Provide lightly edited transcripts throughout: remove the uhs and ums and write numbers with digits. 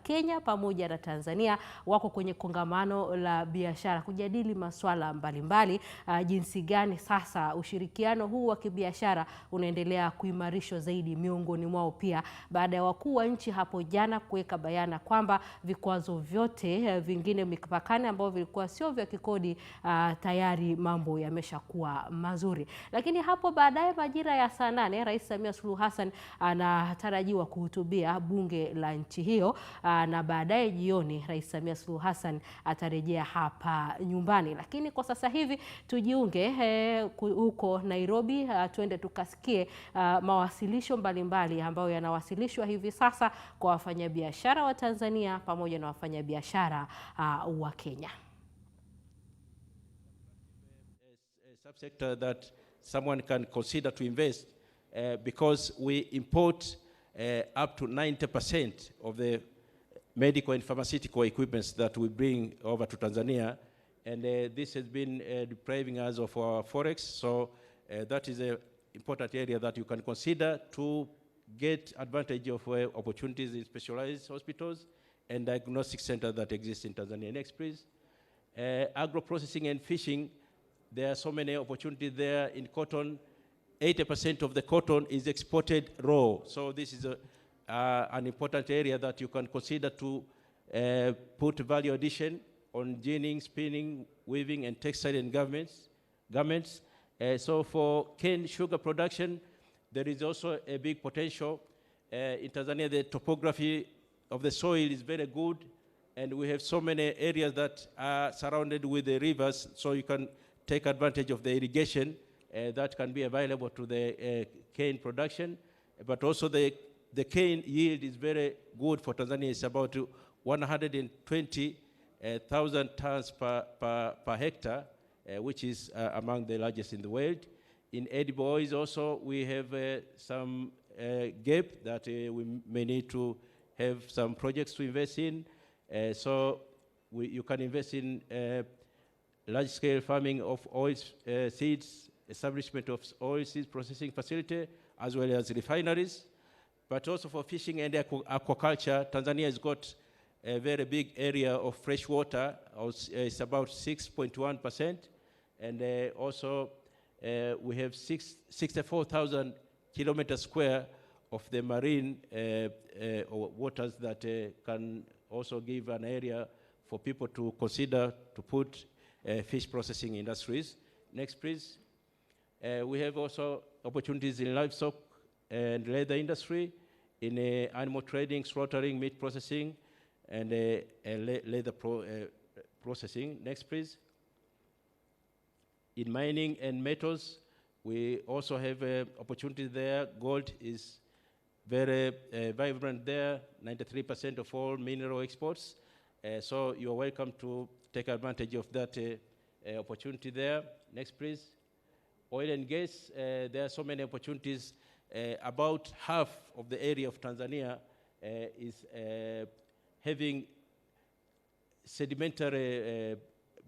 Kenya pamoja na Tanzania wako kwenye kongamano la biashara kujadili masuala mbalimbali, jinsi gani sasa ushirikiano huu wa kibiashara unaendelea kuimarishwa zaidi miongoni mwao, pia baada ya wakuu wa nchi hapo jana kuweka bayana kwamba vikwazo vyote vingine mipakani ambao vilikuwa sio vya kikodi tayari mambo yameshakuwa mazuri. Lakini hapo baadaye majira ya saa 8 Rais Samia Suluhu Hassan anatarajiwa kuhutubia bunge la nchi hiyo, na baadaye jioni Rais Samia Suluhu Hassan atarejea hapa nyumbani. Lakini kwa sasa hivi tujiunge huko Nairobi, tuende tukasikie mawasilisho mbalimbali ambayo yanawasilishwa hivi sasa kwa wafanyabiashara wa Tanzania pamoja na wafanyabiashara wa Kenya. A subsector that someone can consider to invest because we import up to 90% of the medical and pharmaceutical equipments that we bring over to Tanzania, and this has been depriving us of our forex. So that is an important area that you can consider to get advantage of opportunities in specialized hospitals and diagnostic centers that exist in Tanzania. Next, please. Agro-processing and fishing, there are so many opportunities there. In cotton, 80% of the cotton is exported raw. So this is an important area that you can consider to put value addition on ginning, spinning, weaving, and textile and garments. So for cane sugar production, there is also a big potential. In Tanzania, the topography of the soil is very good, and we have so many areas that are surrounded with the rivers, so you can take advantage of the irrigation that can be available to the cane production. But also the cane yield is very good for Tanzania. It's about 120,000 tons per hectare, which is among the largest in the world. In edible oils also, we have some gap that we may need to have some projects to invest in. So you can invest in large-scale farming of oil seeds, establishment of oil seeds processing facility, as well as refineries. But also for fishing and aquaculture, Tanzania has got a very big area of fresh water. It's about 6.1%. And also we have 64,000 kilometers square of the marine waters that can also give an area for people to consider to put fish processing industries. Next, please. We have also opportunities in livestock and leather industry, in animal trading, slaughtering, meat processing, and leather processing. Next, please. In mining and metals, we also have opportunities there. Gold is very vibrant there, 93% of all mineral exports. So you are welcome to take advantage of that opportunity there. Next, please. Oil and gas, there are so many opportunities. About half of the area of Tanzania is having sedimentary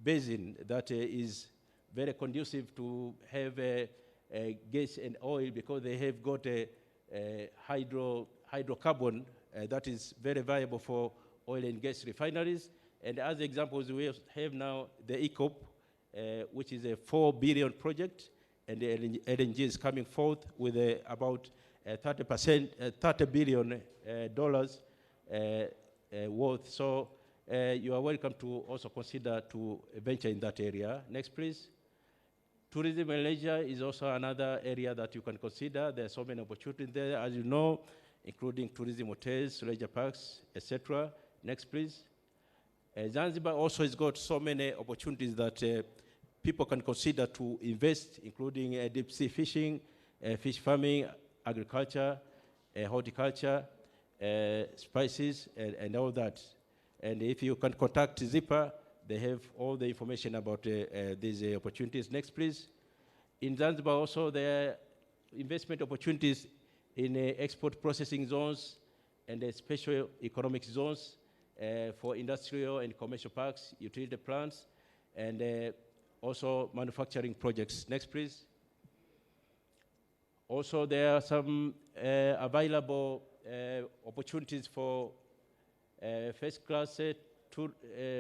basin that is very conducive to have gas and oil, because they have got a hydrocarbon that is very viable for oil and gas refineries. And as examples, we have now the ECOP, which is a 4 billion project, and the LNG is coming forth with about 30 billion dollars worth. So you are welcome to also consider to venture in that area. Next, please. Tourism and leisure is also another area that you can consider. There are so many opportunities there, as you know, including tourism hotels, leisure parks, etc. Next, please. Zanzibar also has got so many opportunities that people can consider to invest, including deep sea fishing, fish farming, agriculture, horticulture, spices, and all that. And if you can contact Zipper, they have all the information about these opportunities. Next, please. In Zanzibar also, there are investment opportunities in export processing zones and special economic zones for industrial and commercial parks, utility plants, and also manufacturing projects. Next, please. Also, there are some available opportunities for first-class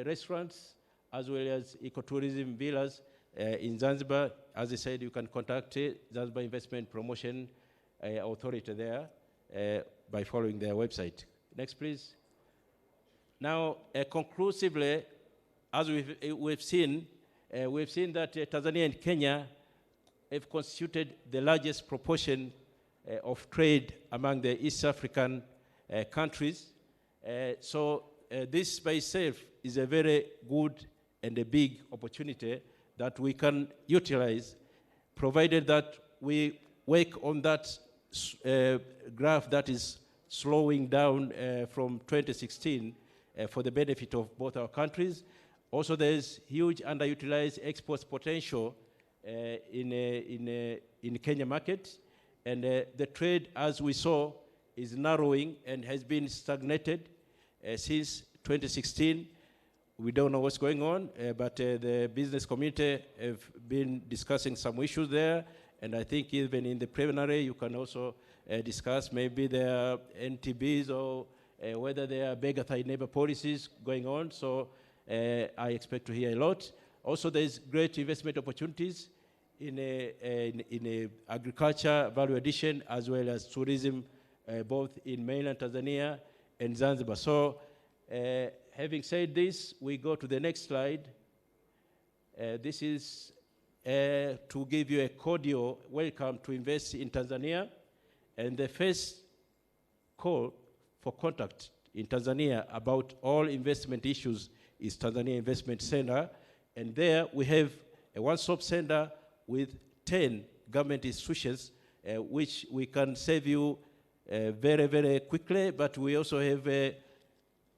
restaurants, as well as ecotourism villas in Zanzibar. As I said, you can contact Zanzibar Investment Promotion Authority there by following their website. Next, please. Now, conclusively, as we've seen that Tanzania and Kenya have constituted the largest proportion of trade among the East African countries. So this by itself is a very good and a big opportunity that we can utilize, provided that we work on that graph that is slowing down from 2016 for the benefit of both our countries. Also, there's huge underutilized exports potential in Kenya market, and the trade, as we saw, is narrowing and has been stagnated since 2016. We don't know what's going on, but the business community have been discussing some issues there, and I think even in the preliminary, you can also discuss maybe there are NTBs or whether there are beggar thy neighbor policies going on. So I expect to hear a lot. Also, there's great investment opportunities in agriculture, value addition, as well as tourism, both in mainland Tanzania and Zanzibar. So having said this, we go to the next slide. This is to give you a cordial welcome to invest in Tanzania. And the first call for contact in Tanzania about all investment issues is Tanzania Investment Center. And there we have a one-stop center with 10 government institutions, which we can serve you very, very quickly, but we also have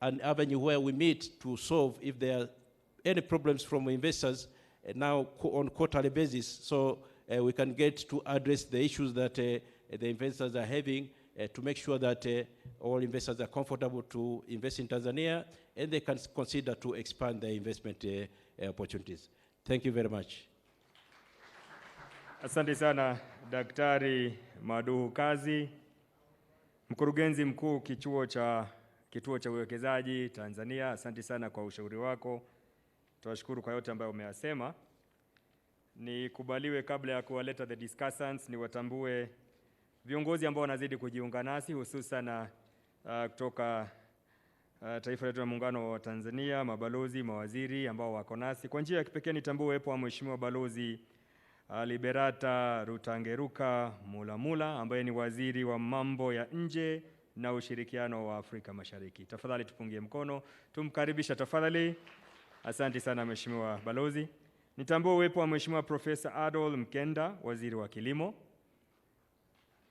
an avenue where we meet to solve if there are any problems from investors now on quarterly basis, so we can get to address the issues that the investors are having to make sure that all investors are comfortable to invest in Tanzania and they can consider to expand their investment opportunities. Thank you very much. Asante sana Daktari Maduhu Kazi, Mkurugenzi Mkuu Kituo cha Uwekezaji Tanzania. Asante sana kwa ushauri wako. Tunashukuru kwa yote ambayo umeyasema. Nikubaliwe kabla ya kuwaleta the discussants, niwatambue viongozi ambao wanazidi kujiunga nasi, hususan kutoka taifa letu la Muungano wa Tanzania, mabalozi, mawaziri ambao wako nasi. Kwa njia ya kipekee nitambue uwepo wa Mheshimiwa Balozi Liberata Rutangeruka Mulamula ambaye ni waziri wa mambo ya nje na ushirikiano wa Afrika Mashariki. Tafadhali tupungie mkono, tumkaribisha tafadhali. Asante sana Mheshimiwa Balozi. Nitambue uwepo wa Mheshimiwa Profesa Adol Mkenda, waziri wa kilimo.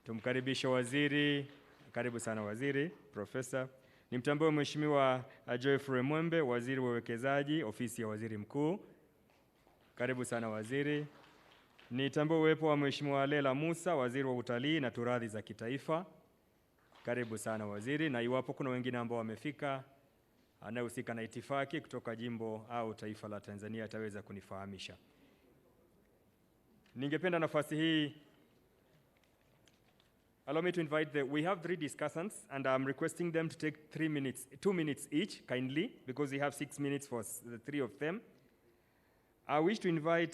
Tumkaribisha waziri. Karibu sana waziri, Profesa. Nimtambue Mheshimiwa Geoffrey Mwembe, waziri wa uwekezaji, ofisi ya waziri mkuu. Karibu sana waziri. Nitambue uwepo wa Mheshimiwa Lela Musa, waziri wa utalii na turathi za kitaifa. Karibu sana waziri, na iwapo kuna wengine ambao wamefika, anayehusika na itifaki kutoka jimbo au taifa la Tanzania ataweza kunifahamisha. Ningependa nafasi hii, allow me to invite we have 3 discussants and I'm requesting them to take 2 minutes each, kindly, because we have 6 minutes for the 3 of them. I wish to invite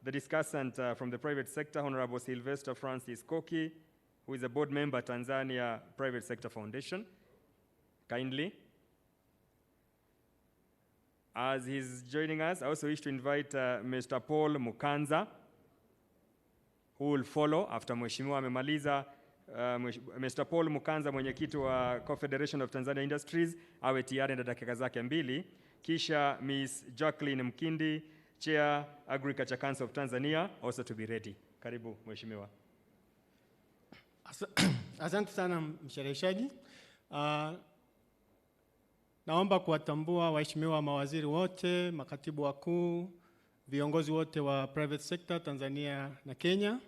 the discussant from the private sector, Honorable Sylvester Francis Koki, who is a board member at Tanzania Private Sector Foundation, kindly. As he's joining us, I also wish to invite Mr. Paul Mukanza, who will follow after Mheshimiwa amemaliza. Mr. Paul Mukanza, mwenyekiti wa Confederation of Tanzania Industries, awe tayari na dakika zake 2. Kisha Ms. Jacqueline Mkindi, Chair Agriculture Council of Tanzania, also to be ready. Karibu Mheshimiwa. Asante sana mshereheshaji. Naomba kuwatambua waheshimiwa mawaziri wote, makatibu wakuu, viongozi wote wa private sector Tanzania na Kenya,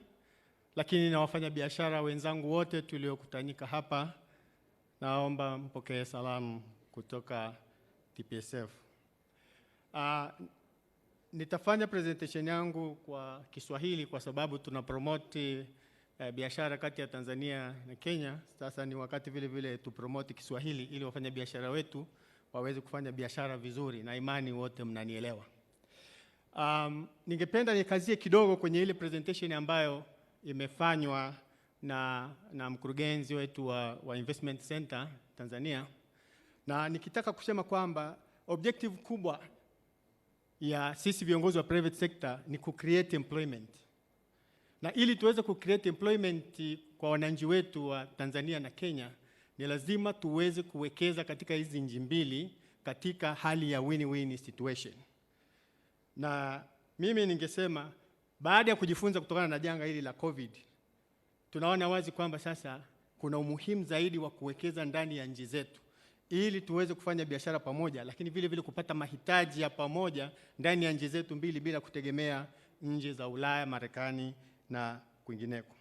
lakini na wafanyabiashara wenzangu wote tuliokutanika hapa. Naomba mpokee salamu kutoka TPSF. Nitafanya presentation yangu kwa Kiswahili kwa sababu tuna promote biashara kati ya Tanzania na Kenya. Sasa ni wakati vile vile tupromote Kiswahili ili wafanya biashara wetu waweze kufanya biashara vizuri, na imani wote mnanielewa. Ningependa nikazie kidogo kwenye ile presentation ambayo imefanywa na mkurugenzi wetu wa Investment Center Tanzania, na nikitaka kusema kwamba objective kubwa ya sisi viongozi wa private sector ni create employment. Na ili tuweze create employment kwa wananchi wetu wa Tanzania na Kenya, ni lazima tuweze kuwekeza katika hizi nchi mbili katika hali ya win-win situation. Na mimi ningesema baada ya kujifunza kutokana na janga hili la COVID, tunaona wazi kwamba sasa kuna umuhimu zaidi wa kuwekeza ndani ya nchi zetu ili tuweze kufanya biashara pamoja, lakini vile vile kupata mahitaji ya pamoja ndani ya nchi zetu mbili bila kutegemea nchi za Ulaya, Marekani na kwingineko.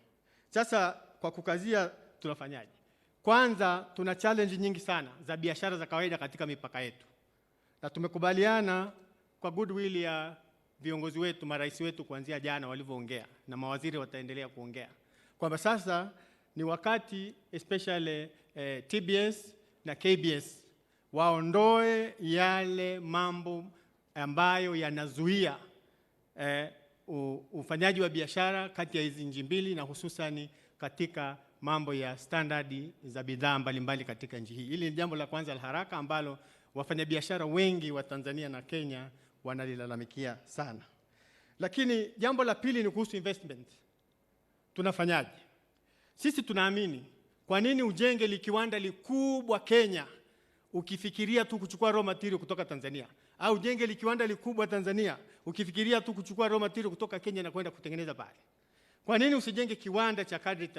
Sasa kwa kukazia tunafanyaje? Kwanza tuna challenge nyingi sana za biashara za kawaida katika mipaka yetu. Na tumekubaliana kwa goodwill ya viongozi wetu, marais wetu kuanzia jana walivyoongea, na mawaziri wataendelea kuongea, kwamba sasa ni wakati especially TBS na KBS waondoe yale mambo ambayo yanazuia ufanyaji wa biashara kati ya hizi nchi mbili, na hususan katika mambo ya standardi za bidhaa mbalimbali katika nchi hii. Hili ni jambo la kwanza la haraka ambalo wafanyabiashara wengi wa Tanzania na Kenya wanalilalamikia sana. Lakini jambo la pili ni kuhusu investment. Tunafanyaje? Sisi tunaamini, kwa nini ujenge kiwanda likubwa Kenya ukifikiria tu kuchukua raw material kutoka Tanzania, au ujenge kiwanda likubwa Tanzania ukifikiria tu kuchukua raw material kutoka Kenya na kwenda kutengeneza pale? Kwa nini usijenge kiwanda cha kadri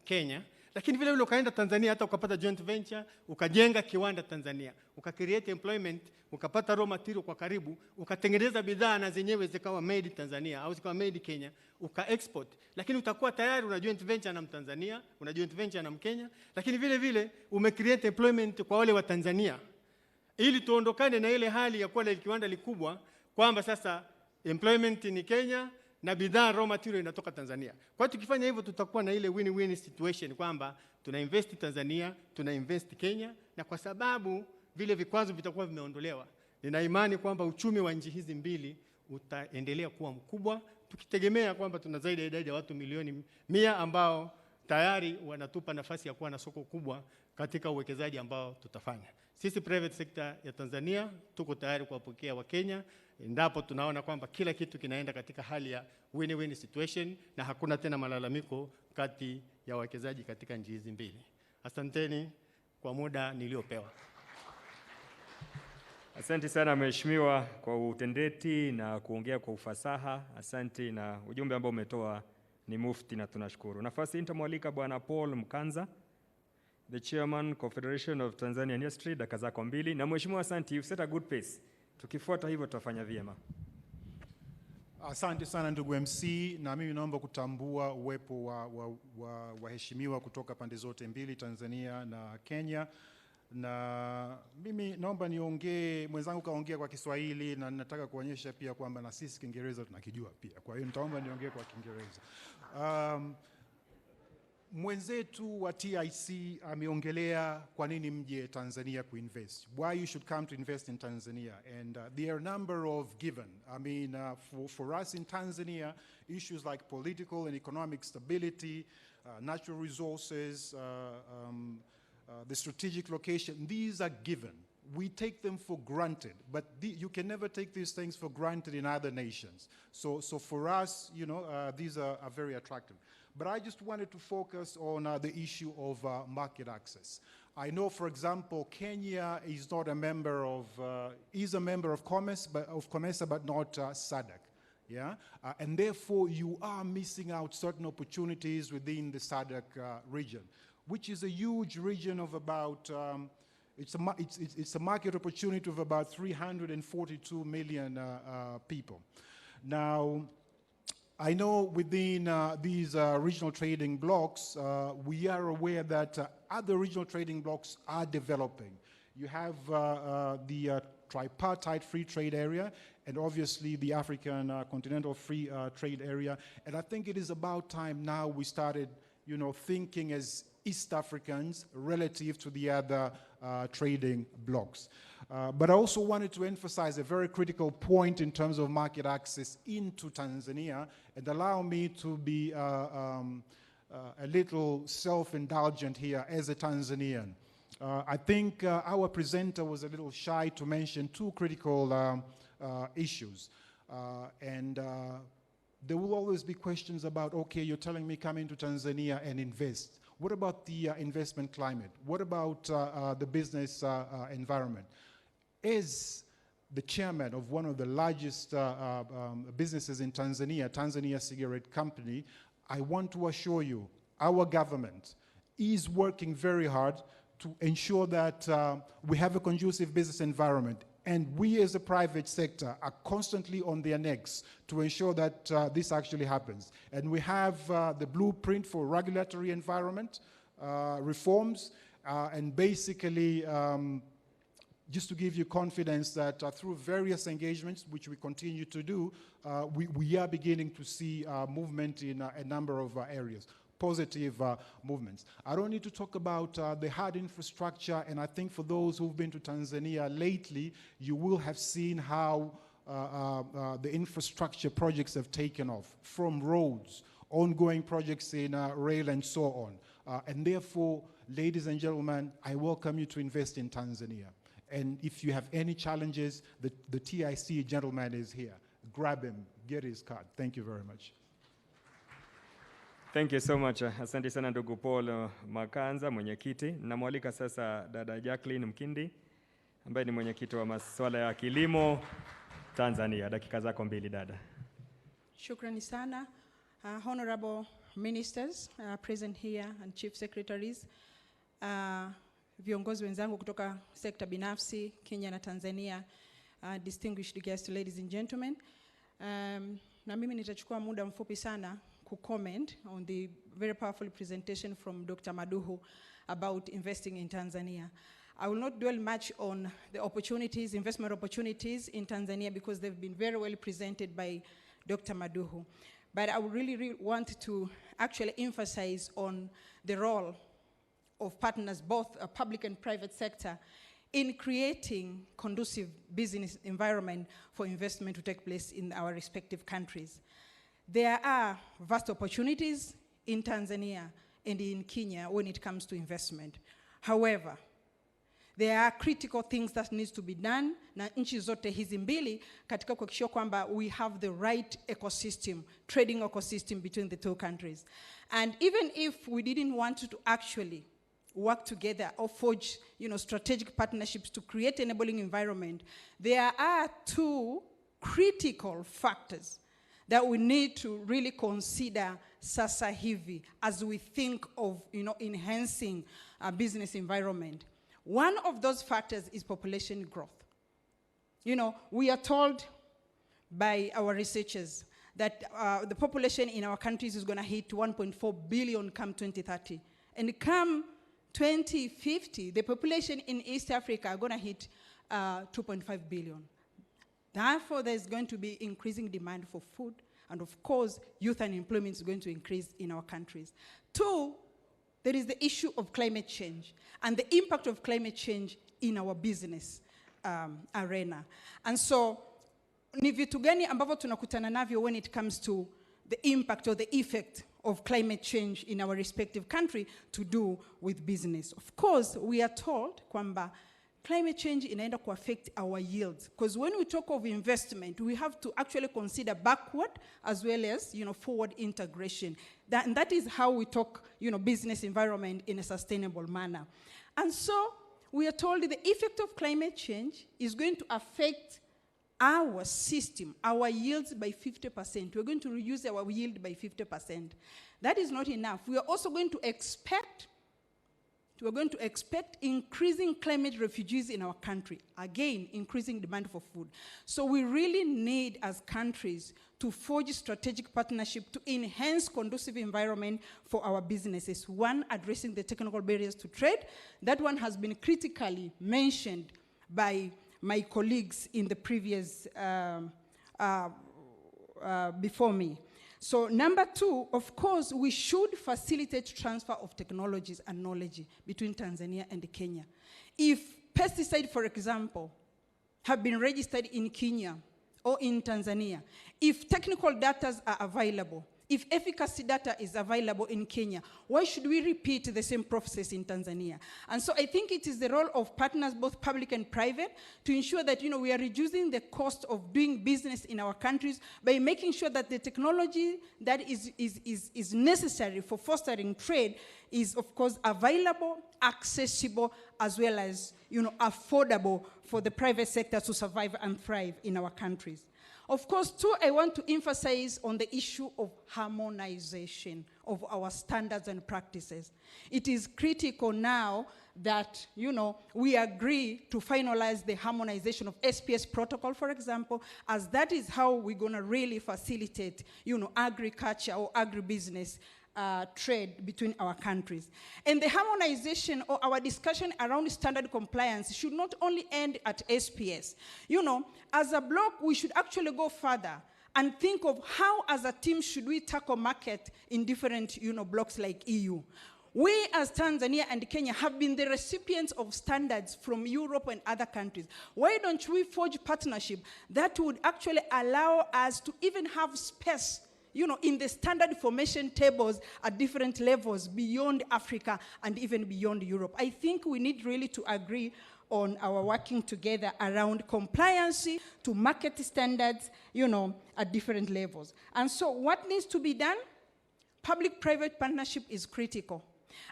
Kenya, lakini vile vile ukaenda Tanzania hata ukapata joint venture, ukajenga kiwanda Tanzania, ukacreate employment, ukapata raw material kwa karibu, ukatengeneza bidhaa na zenyewe zikawa made Tanzania au zikawa made Kenya, uka-export. Lakini utakuwa tayari una joint venture na Mtanzania, una joint venture na Mkenya, lakini vile vile umecreate employment kwa wale wa Tanzania. Ili tuondokane na ile hali ya kuwa na kiwanda likubwa kwamba sasa employment ni Kenya na bidhaa raw material inatoka Tanzania. Kwa hiyo tukifanya hivyo tutakuwa na ile win-win situation kwamba tuna invest Tanzania, tuna invest Kenya, na kwa sababu vile vikwazo vitakuwa vimeondolewa, nina imani kwamba uchumi wa nchi hizi mbili utaendelea kuwa mkubwa, tukitegemea kwamba tuna zaidi ya idadi ya watu milioni 100 ambao tayari wanatupa nafasi ya kuwa na soko kubwa katika uwekezaji ambao tutafanya. Sisi private sector ya Tanzania tuko tayari kuwapokea wa Kenya endapo tunaona kwamba kila kitu kinaenda katika hali ya win-win situation na hakuna tena malalamiko kati ya wawekezaji katika nchi hizi mbili. Asanteni kwa muda niliopewa. Asante sana Mheshimiwa kwa utendeti na kuongea kwa ufasaha. Asante, na ujumbe ambao umetoa ni mufti na tunashukuru. Nafasi nitamwalika Bwana Paul Mkanza, the Chairman Confederation of Tanzanian Industry, dakika zako 2. Na Mheshimiwa, asante, you set a good pace. Tukifuata hivyo tutafanya vyema. Asante sana ndugu MC, na mimi naomba kutambua uwepo wa waheshimiwa kutoka pande zote mbili, Tanzania na Kenya. Na mimi naomba niongee, mwenzangu kaongea kwa Kiswahili na nataka kuonyesha pia kwamba na sisi Kiingereza tunakijua pia. Kwa hiyo nitaomba niongee kwa Kiingereza. Mwenzetu wa TIC ameongelea kwa nini mje Tanzania kuinvest. Why you should come to invest in Tanzania. And there are a number of given. I mean, for us in Tanzania, issues like political and economic stability, natural resources, the strategic location, these are given. We take them for granted, but you can never take these things for granted in other nations. So for us, you know, these are very attractive. But I just wanted to focus on the issue of market access. I know, for example, Kenya is not a member of, is a member of COMESA, but not SADC. Yeah? And therefore, you are missing out certain opportunities within the SADC region, which is a huge region of about, it's a market opportunity of about 342 million people. Now, I know within these regional trading blocks, we are aware that other regional trading blocks are developing. You have the tripartite free trade area, and obviously the African continental free trade area. And I think it is about time now we started, thinking as East Africans relative to the other trading blocs. But I also wanted to emphasize a very critical point in terms of market access into Tanzania, and allow me to be a little self-indulgent here as a Tanzanian. I think our presenter was a little shy to mention two critical issues. There will always be questions about, okay, you're telling me come into Tanzania and invest. What about the investment climate? What about the business environment? As the chairman of one of the largest businesses in Tanzania, Tanzania Cigarette Company, I want to assure you, our government is working very hard to ensure that we have a conducive business environment. And we as a private sector are constantly on their necks to ensure that this actually happens. And we have the blueprint for regulatory environment reforms, and basically just to give you confidence that through various engagements, which we continue to do, we are beginning to see movement in a number of areas. Positive movements. I don't need to talk about the hard infrastructure, and I think for those who've been to Tanzania lately, you will have seen how the infrastructure projects have taken off, from roads, ongoing projects in rail, and so on. And therefore, ladies and gentlemen, I welcome you to invest in Tanzania. And if you have any challenges, the TIC gentleman is here. Grab him, get his card. Thank you very much. Thank you so much. Asante sana ndugu Paul Makanza, mwenyekiti. Namwalika sasa dada Jacqueline Mkindi, ambaye ni mwenyekiti wa masuala ya kilimo Tanzania. Dakika zako 2 dada. Shukrani sana. Honorable ministers present here and chief secretaries, viongozi wenzangu kutoka sekta binafsi Kenya na Tanzania, distinguished guests, ladies and gentlemen. Na mimi nitachukua muda mfupi sana comment on the very powerful presentation from Dr. Maduhu about investing in Tanzania. I will not dwell much on the opportunities, investment opportunities in Tanzania, because they've been very well presented by Dr. Maduhu. But I would really want to actually emphasize on the role of partners, both a public and private sector, in creating conducive business environment for investment to take place in our respective countries. There are vast opportunities in Tanzania and in Kenya when it comes to investment. However, there are critical things that needs to be done na nchi zote hizi mbili katika kuhakikisha kwamba we have the right ecosystem, trading ecosystem between the two countries. And even if we didn't want to actually work together or forge, strategic partnerships to create an enabling environment, there are two critical factors that we need to really consider sasa hivi as we think of, enhancing a business environment. One of those factors is population growth. We are told by our researchers that the population in our countries is going to hit 1.4 billion come 2030. And come 2050, the population in East Africa are going to hit 2.5 billion. Therefore, there's going to be increasing demand for food, and of course, youth unemployment is going to increase in our countries. 2, there is the issue of climate change and the impact of climate change in our business arena. And so, ni vitu gani ambavyo tunakutana navyo when it comes to the impact or the effect of climate change in our respective country to do with business? Of course, we are told kwamba climate change inaenda to affect our yields, because when we talk of investment, we have to actually consider backward as well as forward integration. And that is how we talk business environment in a sustainable manner. And so we are told the effect of climate change is going to affect our system, our yields by 50%. We're going to reduce our yield by 50%. That is not enough. We are also going to expect we're going to expect increasing climate refugees in our country. Again, increasing demand for food. So we really need, as countries, to forge strategic partnership to enhance conducive environment for our businesses. One, addressing the technical barriers to trade. That one has been critically mentioned by my colleagues in the previous, before me. So number two, of course, we should facilitate transfer of technologies and knowledge between Tanzania and Kenya. If pesticides, for example, have been registered in Kenya or in Tanzania, if technical data are available, if efficacy data is available in Kenya, why should we repeat the same process in Tanzania? And so I think it is the role of partners, both public and private, to ensure that we are reducing the cost of doing business in our countries by making sure that the technology that is necessary for fostering trade is, of course, available, accessible, as well as affordable for the private sector to survive and thrive in our countries. Of course, too, I want to emphasize on the issue of harmonization of our standards and practices. It is critical now that, we agree to finalize the harmonization of SPS protocol, for example, as that is how we're going to really facilitate, agriculture or agribusiness trade between our countries. And the harmonization or our discussion around standard compliance should not only end at SPS. As a bloc, we should actually go further and think of how, as a team, should we tackle market in different, blocks like EU. We, as Tanzania and Kenya, have been the recipients of standards from Europe and other countries. Why don't we forge partnership that would actually allow us to even have space in the standard formation tables at different levels beyond Africa and even beyond Europe? I think we need really to agree on our working together around compliance to market standards, at different levels. And so what needs to be done? Public-private partnership is critical.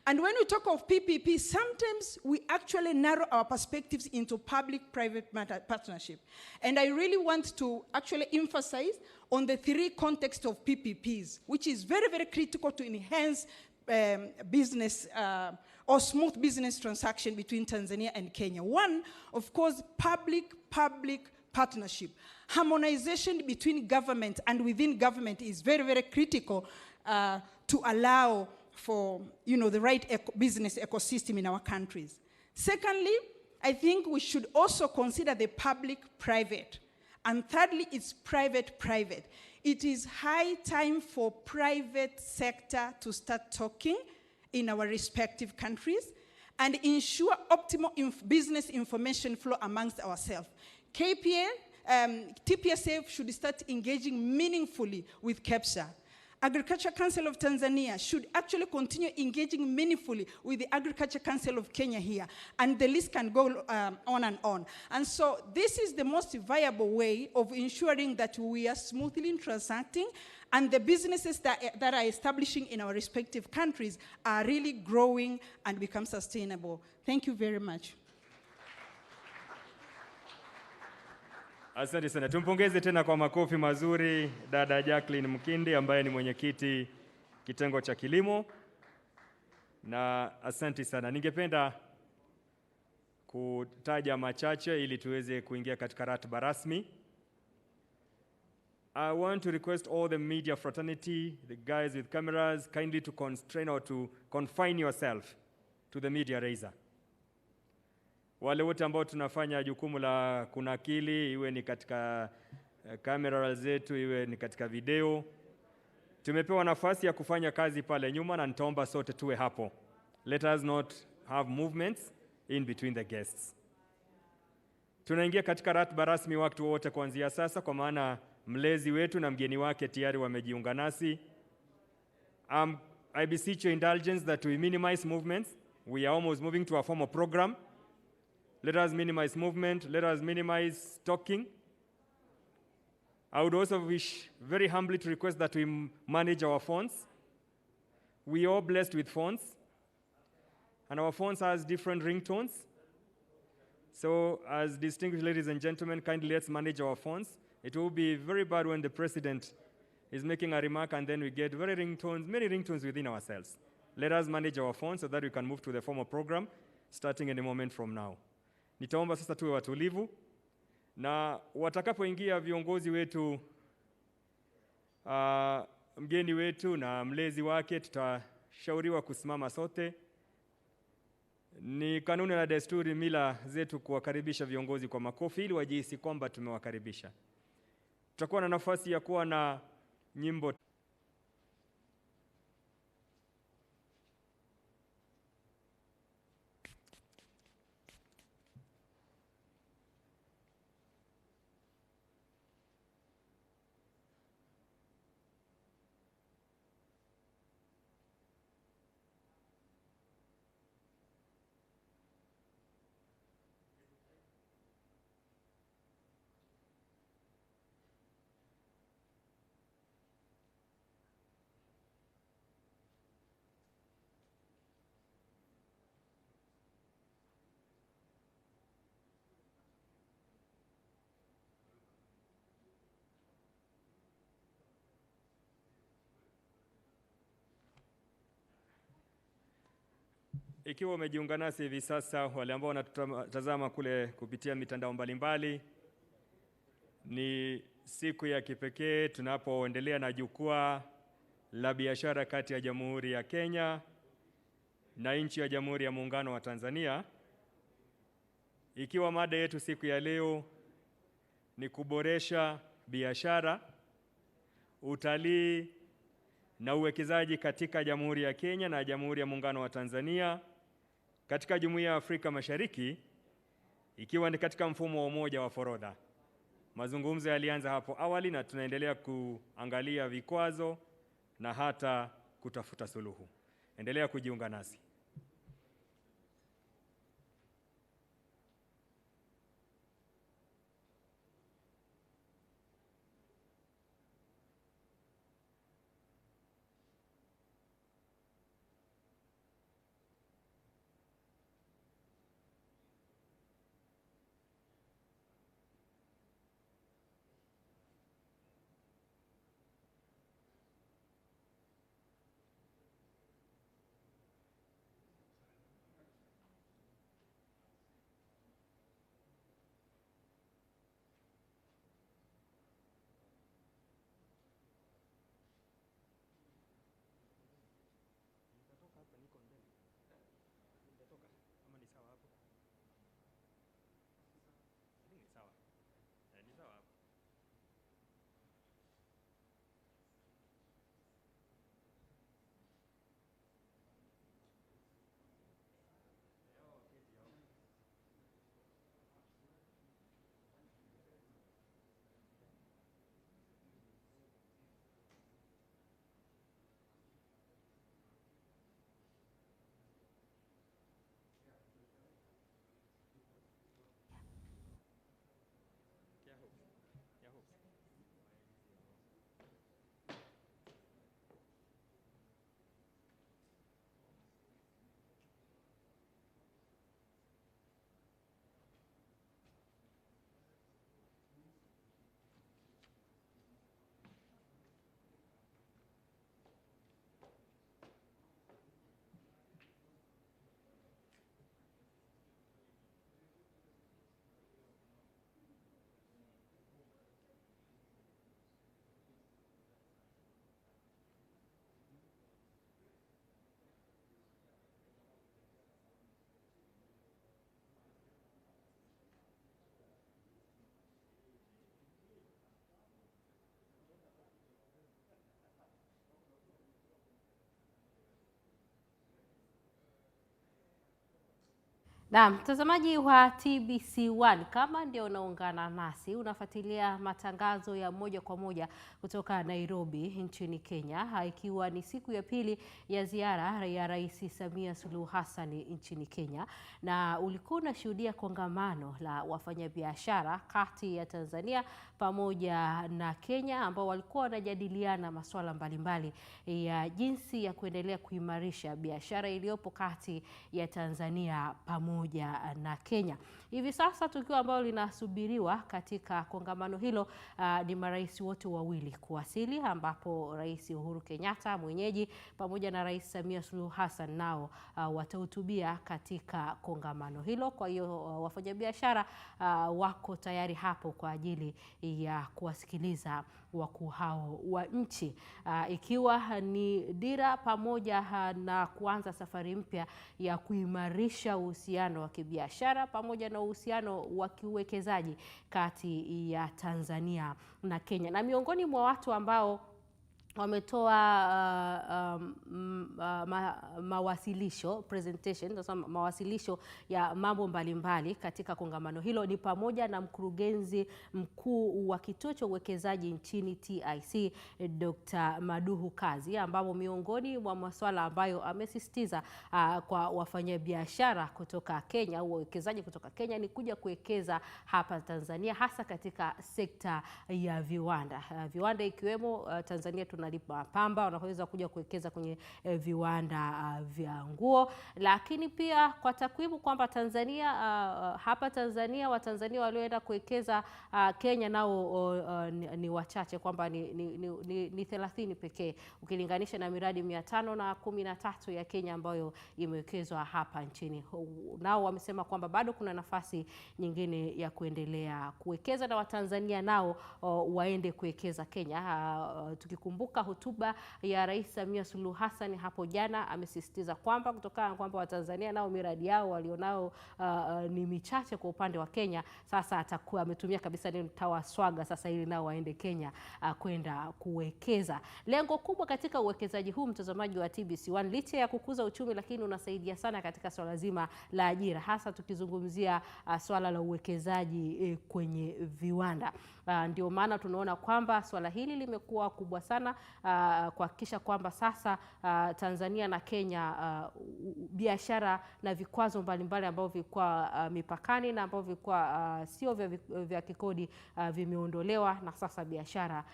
And when we talk of PPP, sometimes we actually narrow our perspectives into public-private partnership. And I really want to actually emphasize on the three contexts of PPPs, which is very, very critical to enhance business or smooth business transaction between Tanzania and Kenya. One, of course, public-public partnership. Harmonization between government and within government is very, very critical to allow for the right business ecosystem in our countries. Secondly, I think we should also consider the public-private. And thirdly, it's private-private. It is high time for private sector to start talking in our respective countries and ensure optimal business information flow amongst ourselves. TPSF should start engaging meaningfully with KEPSA. Agriculture Council of Tanzania should actually continue engaging meaningfully with the Agriculture Council of Kenya here, and the list can go on and on. And so this is the most viable way of ensuring that we are smoothly transacting and the businesses that are establishing in our respective countries are really growing and become sustainable. Thank you very much. Asante sana. Tumpongeze tena kwa makofi mazuri dada Jacqueline Mkindi ambaye ni mwenyekiti kitengo cha kilimo. Na asante sana. Ningependa kutaja machache ili tuweze kuingia katika ratiba rasmi. I want to request all the media fraternity, the guys with cameras, kindly to constrain or to confine yourself to the media raiser. Wale wote ambao tunafanya jukumu la kunakili, iwe ni katika kamera zetu, iwe ni katika video, tumepewa nafasi ya kufanya kazi pale nyuma na nitaomba sote tuwe hapo. Let us not have movements in between the guests. Tunaingia katika ratiba rasmi wakati wote kuanzia sasa, kwa maana mlezi wetu na mgeni wake tayari wamejiunga nasi. I beseech your indulgence that we minimize movements. We are almost moving to a formal program. Let us minimize movement. Let us minimize talking. I would also wish very humbly to request that we manage our phones. We are blessed with phones, and our phones has different ringtones. So as distinguished ladies and gentlemen, kindly let's manage our phones. It will be very bad when the president is making a remark and then we get many ringtones within ourselves. let us manage our phones so that we can move to the formal program starting any moment from now. Nitaomba sasa tuwe watulivu, na watakapoingia viongozi wetu, mgeni wetu na mlezi wake, tutashauriwa kusimama sote. Ni kanuni na desturi, mila zetu kuwakaribisha viongozi kwa makofi ili wajihisi kwamba tumewakaribisha. Tutakuwa na nafasi ya kuwa na nyimbo. Ikiwa umejiunga nasi hivi sasa, wale ambao wanatazama kule kupitia mitandao mbalimbali, ni siku ya kipekee tunapoendelea na jukwaa la biashara kati ya Jamhuri ya Kenya na nchi ya Jamhuri ya Muungano wa Tanzania. Ikiwa mada yetu siku ya leo ni kuboresha biashara, utalii na uwekezaji katika Jamhuri ya Kenya na Jamhuri ya Muungano wa Tanzania katika Jumuiya ya Afrika Mashariki, ikiwa ni katika mfumo wa umoja wa forodha. Mazungumzo yalianza hapo awali na tunaendelea kuangalia vikwazo na hata kutafuta suluhu. Endelea kujiunga nasi. Na mtazamaji wa TBC1, kama ndio unaungana nasi, unafuatilia matangazo ya moja kwa moja kutoka Nairobi nchini Kenya, ikiwa ni siku ya pili ya ziara ya Rais Samia Suluhu Hassan nchini Kenya, na ulikuwa unashuhudia kongamano la wafanyabiashara kati ya Tanzania pamoja na Kenya, ambao walikuwa wanajadiliana masuala mbalimbali ya jinsi ya kuendelea kuimarisha biashara iliyopo kati ya Tanzania pamoja pamoja na Kenya. Hivi sasa tukio ambalo linasubiriwa katika kongamano hilo ni marais wote wawili kuwasili, ambapo Rais Uhuru Kenyatta mwenyeji pamoja na Rais Samia Suluhu Hassan nao watahutubia katika kongamano hilo. Kwa hiyo wafanyabiashara wako tayari hapo kwa ajili ya kuwasikiliza wakuu hao wa nchi, ikiwa ni dira pamoja na kuanza safari mpya ya kuimarisha uhusiano wa kibiashara pamoja na uhusiano wa kiuwekezaji kati ya Tanzania na Kenya. Na miongoni mwa watu ambao wametoa mawasilisho presentation, mawasilisho ya mambo mbalimbali katika kongamano hilo ni pamoja na mkurugenzi mkuu wa kituo cha uwekezaji nchini TIC Dr. Maduhu Kazi, ambapo miongoni mwa masuala ambayo amesisitiza kwa wafanyabiashara kutoka Kenya au wawekezaji kutoka Kenya ni kuja kuwekeza hapa Tanzania, hasa katika sekta ya viwanda. Viwanda ikiwemo Tanzania tunalipa pamba, wanaweza kuja kuwekeza kwenye viwanda vya nguo, lakini pia kwa takwimu kwamba Tanzania hapa Tanzania Watanzania walioenda kuwekeza Kenya nao ni wachache, kwamba ni 30 pekee ukilinganisha na miradi 513 ya Kenya ambayo imewekezwa hapa nchini. Nao wamesema kwamba bado kuna nafasi nyingine ya kuendelea kuwekeza na Watanzania nao waende kuwekeza Kenya. Tukikumbuka hotuba ya Rais Samia Suluhu Hassan hapo jana, amesisitiza kwamba kutokana na kwamba Watanzania nao miradi yao walionao ni michache kwa upande wa Kenya, sasa atakuwa ametumia kabisa neno tawaswaga sasa ili nao waende Kenya kwenda kuwekeza. Lengo kubwa katika uwekezaji huu, mtazamaji wa TBC1, licha ya kukuza uchumi, lakini unasaidia sana katika swala zima la ajira, hasa tukizungumzia swala la uwekezaji kwenye viwanda. Ndio maana tunaona kwamba swala hili limekuwa kubwa sana kuhakikisha kwamba sasa Tanzania na Kenya biashara na vikwazo mbalimbali ambavyo vilikuwa mipakani na ambavyo vilikuwa sio vya kikodi vimeondolewa, na sasa biashara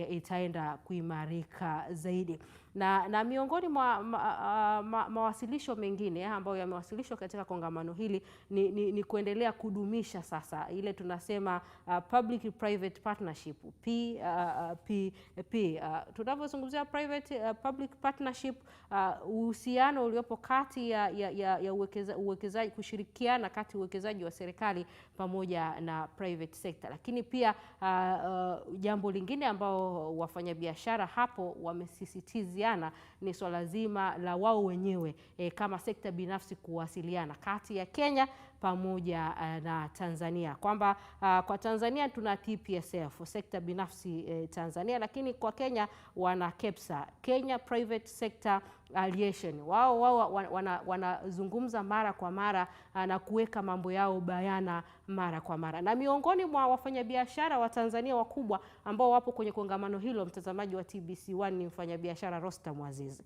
itaenda kuimarika zaidi. Na miongoni mwa mawasilisho mengine ambayo yamewasilishwa katika kongamano hili ni kuendelea kudumisha sasa ile tunasema public private partnership, PPP. Tunavyozungumzia private public partnership, uhusiano uliopo kati ya uwekezaji, kushirikiana kati uwekezaji wa serikali pamoja na private sector. Lakini pia jambo lingine ambao wafanyabiashara hapo wamesisitiziana ni swala zima la wao wenyewe kama sekta binafsi kuwasiliana kati ya Kenya pamoja na Tanzania, kwamba kwa Tanzania tuna TPSF, sekta binafsi Tanzania, lakini kwa Kenya wana KEPSA, Kenya Private Sector Alliation. Wao wanazungumza mara kwa mara na kuweka mambo yao bayana mara kwa mara. Na miongoni mwa wafanyabiashara wa Tanzania wakubwa ambao wapo kwenye kongamano hilo, mtazamaji wa TBC1, ni mfanyabiashara Rostam Azizi,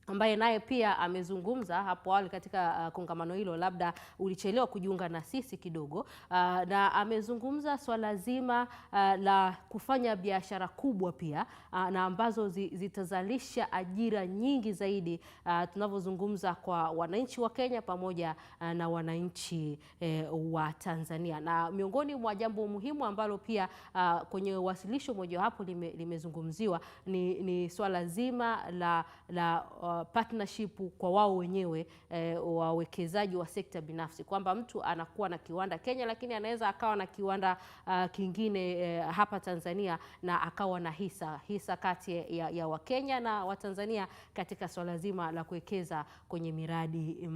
ambaye naye pia amezungumza hapo awali katika kongamano hilo. Labda ulichelewa kujiunga na sisi kidogo, na amezungumza swala zima la kufanya biashara kubwa pia na ambazo zitazalisha ajira nyingi zaidi, tunavyozungumza kwa wananchi wa Kenya pamoja na wananchi wa Tanzania. Na miongoni mwa jambo muhimu ambalo pia kwenye wasilisho moja hapo limezungumziwa ni swala zima la partnership kwa wao wenyewe wawekezaji wa sekta binafsi, kwamba mtu anakuwa na kiwanda Kenya lakini anaweza akawa na kiwanda kingine hapa Tanzania na akawa na hisa kati ya Wakenya na Watanzania katika swala zima la kuwekeza kwenye miradi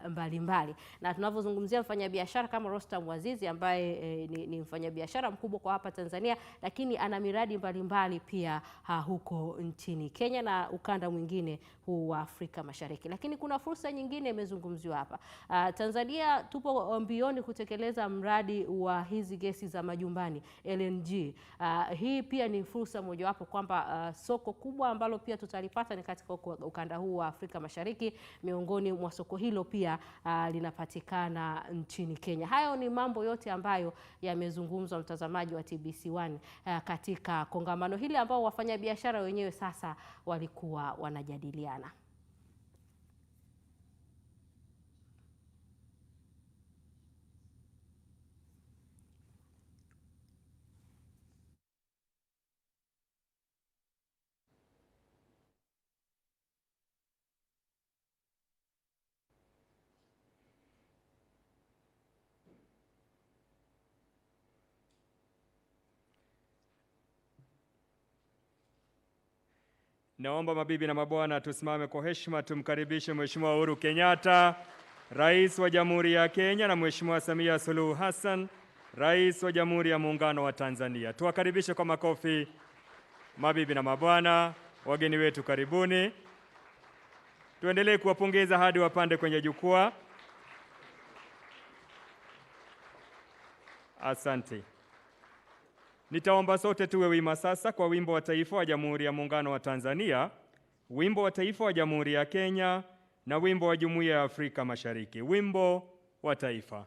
mbalimbali. Na tunavyozungumzia mfanyabiashara kama Rostam Azizi ambaye ni mfanyabiashara mkubwa kwa hapa Tanzania, lakini ana miradi mbalimbali pia huko nchini Kenya na ukanda mwingine huu wa Afrika Mashariki. Lakini kuna fursa nyingine imezungumziwa hapa. Tanzania tupo mbioni kutekeleza mradi wa hizi gesi za majumbani LNG. Hii pia ni fursa mojawapo kwamba soko kubwa ambalo pia tutalipata ni katika ukanda huu wa Afrika Mashariki. Miongoni mwa soko hilo pia linapatikana nchini Kenya. Hayo ni mambo yote ambayo yamezungumzwa, mtazamaji wa TBC1, katika kongamano hili ambao wafanyabiashara wenyewe sasa walikuwa wanajadiliana. Naomba mabibi na mabwana tusimame kwa heshima tumkaribishe Mheshimiwa Uhuru Kenyatta, Rais wa Jamhuri ya Kenya, na Mheshimiwa Samia Suluhu Hassan, Rais wa Jamhuri ya Muungano wa Tanzania. Tuwakaribishe kwa makofi mabibi na mabwana, wageni wetu karibuni. Tuendelee kuwapongeza hadi wapande kwenye jukwaa. Asante. Nitaomba sote tuwe wima sasa kwa wimbo wa taifa wa Jamhuri ya Muungano wa Tanzania, wimbo wa taifa wa Jamhuri ya Kenya na wimbo wa Jumuiya ya Afrika Mashariki. Wimbo wa taifa.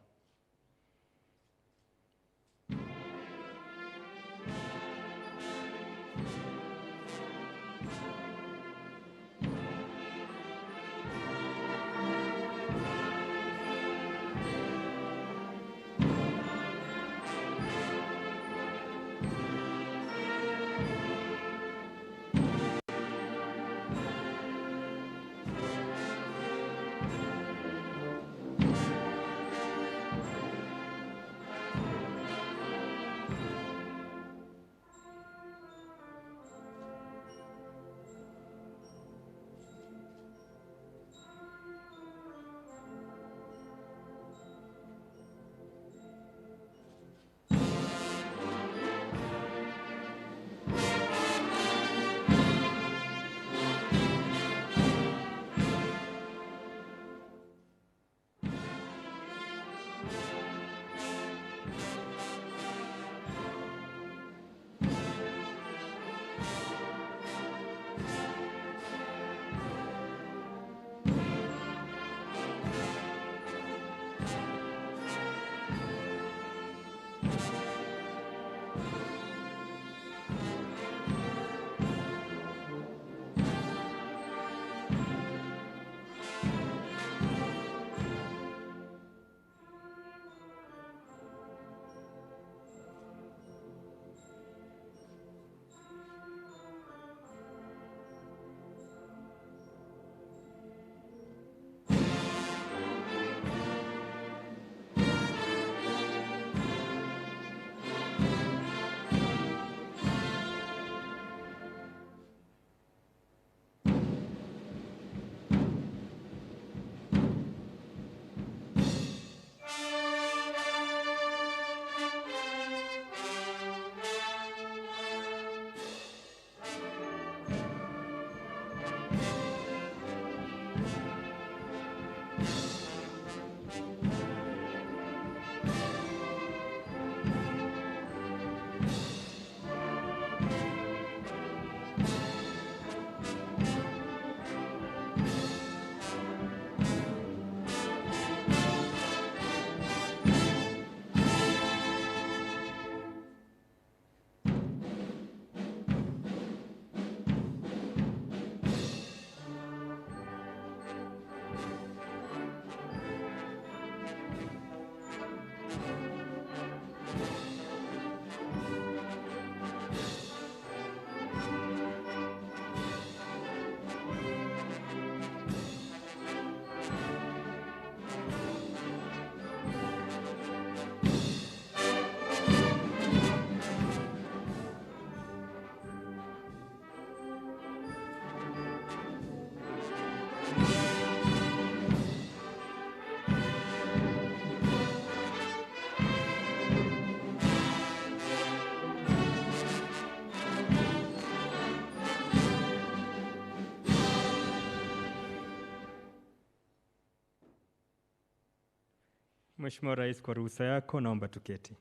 Mheshimiwa Rais, kwa ruhusa yako naomba tuketi.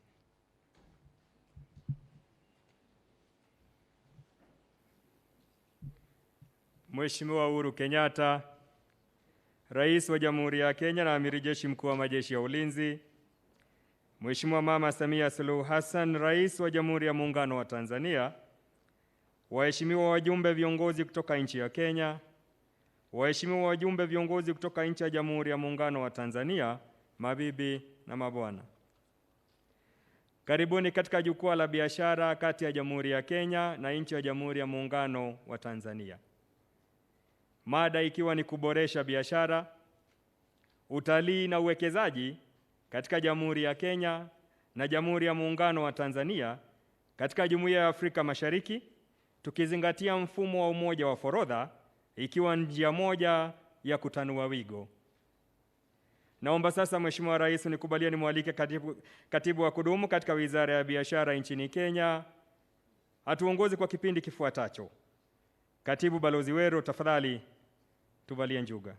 Mheshimiwa Uhuru Kenyatta, Rais wa Jamhuri ya Kenya na Amiri Jeshi Mkuu wa Majeshi ya Ulinzi, Mheshimiwa Mama Samia Suluhu Hassan, Rais wa Jamhuri ya Muungano wa Tanzania, waheshimiwa wajumbe viongozi kutoka nchi ya Kenya, waheshimiwa wajumbe viongozi kutoka nchi ya Jamhuri ya Muungano wa Tanzania, mabibi na mabwana. Karibuni katika jukwaa la biashara kati ya Jamhuri ya Kenya na nchi ya Jamhuri ya Muungano wa Tanzania. Mada ikiwa ni kuboresha biashara, utalii na uwekezaji katika Jamhuri ya Kenya na Jamhuri ya Muungano wa Tanzania katika Jumuiya ya Afrika Mashariki tukizingatia mfumo wa umoja wa forodha ikiwa njia moja ya kutanua wigo. Naomba sasa Mheshimiwa Rais nikubalie nimwalike katibu wa kudumu katika Wizara ya Biashara nchini Kenya atuongoze kwa kipindi kifuatacho. Katibu Balozi Wero, tafadhali tuvalie njuga.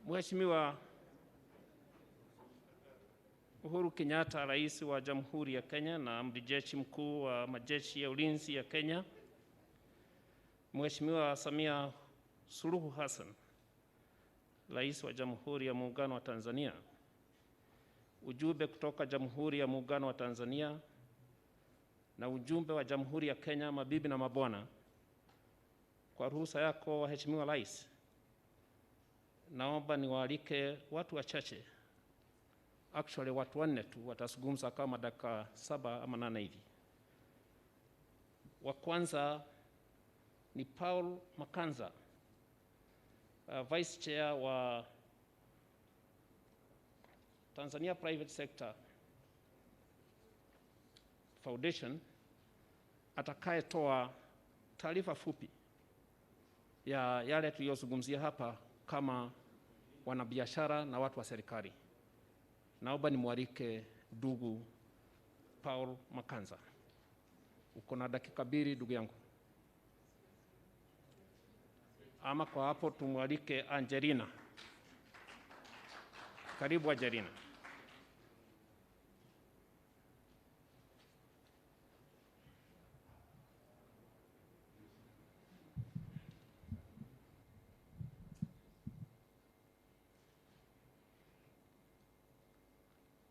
Mheshimiwa Uhuru Kenyatta, Rais wa Jamhuri ya Kenya na Amiri Jeshi Mkuu wa Majeshi ya Ulinzi ya Kenya, Mheshimiwa Samia Suluhu Hassan, Rais wa Jamhuri ya Muungano wa Tanzania, ujumbe kutoka Jamhuri ya Muungano wa Tanzania na ujumbe wa Jamhuri ya Kenya, mabibi na mabwana, kwa ruhusa yako Mheshimiwa Rais, naomba niwaalike watu wachache, actually watu 4 tu watazungumza kama dakika 7 ama 8 hivi. Wa kwanza ni Paul Makanza, Vice Chair wa Tanzania Private Sector Foundation, atakayetoa taarifa fupi ya yale tuliyozungumzia hapa kama wanabiashara na watu wa serikali. Naomba nimwalike ndugu Paul Makanza. Uko na dakika 2 ndugu yangu. Ama kwa hapo tumwalike Angelina. Karibu Angelina.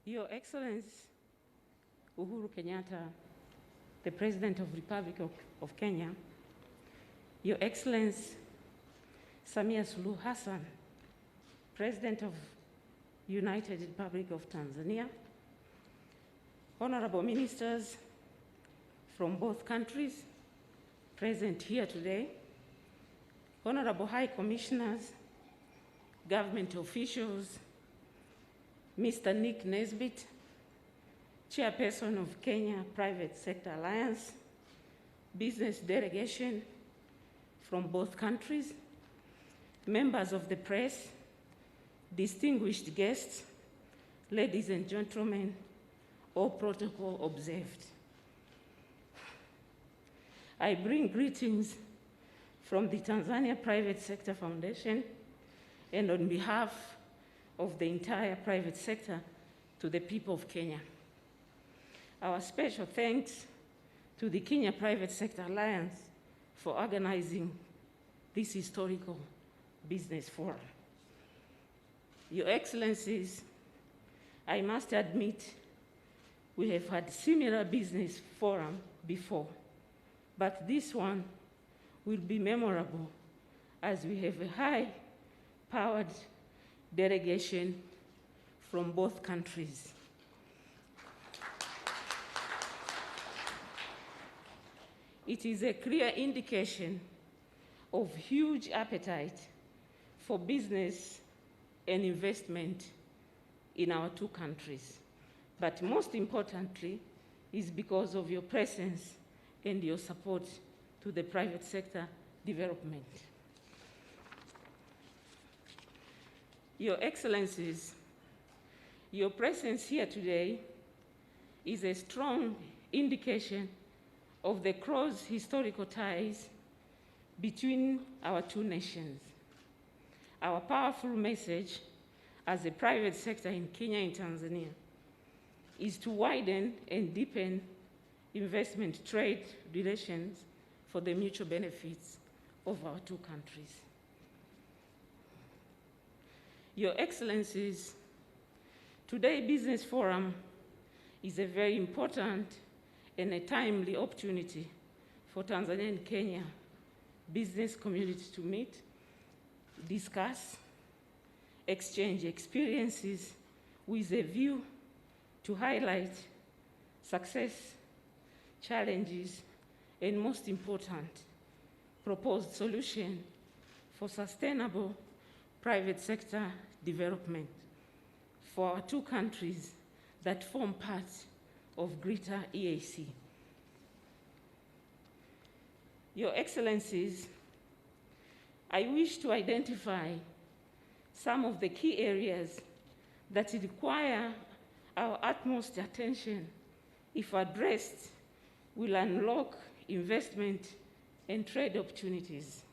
Your Excellency Uhuru Kenyatta, the President of the Republic of Kenya, Your Excellency Samia Suluhu Hassan, President of United Republic of Tanzania, Honorable Ministers from both countries present here today, Honorable High Commissioners, government officials, Mr. Nick Nesbitt, Chairperson of Kenya Private Sector Alliance, business delegation from both countries, members of the press, distinguished guests, ladies and gentlemen, all protocol observed. I bring greetings from the Tanzania Private Sector Foundation and on behalf of the entire private sector to the people of Kenya. Our special thanks to the Kenya Private Sector Alliance for organizing this historical business forum. Your Excellencies, I must admit we have had similar business forum before, but this one will be memorable as we have a high-powered delegation from both countries. It is a clear indication of huge appetite for business and investment in our two countries. But most importantly, is because of your presence and your support to the private sector development. Your Excellencies, your presence here today is a strong indication of the close historical ties between our two nations. Our powerful message as a private sector in Kenya and Tanzania is to widen and deepen investment trade relations for the mutual benefits of our two countries. Your Excellencies, today's Business Forum is a very important and a timely opportunity for Tanzania and Kenya business community to meet, discuss, exchange experiences with a view to highlight success, challenges, and most important, proposed solution for sustainable private sector development for our two countries that form part of Greater EAC. Your Excellencies, I wish to identify some of the key areas that require our utmost attention if addressed will unlock investment and trade opportunities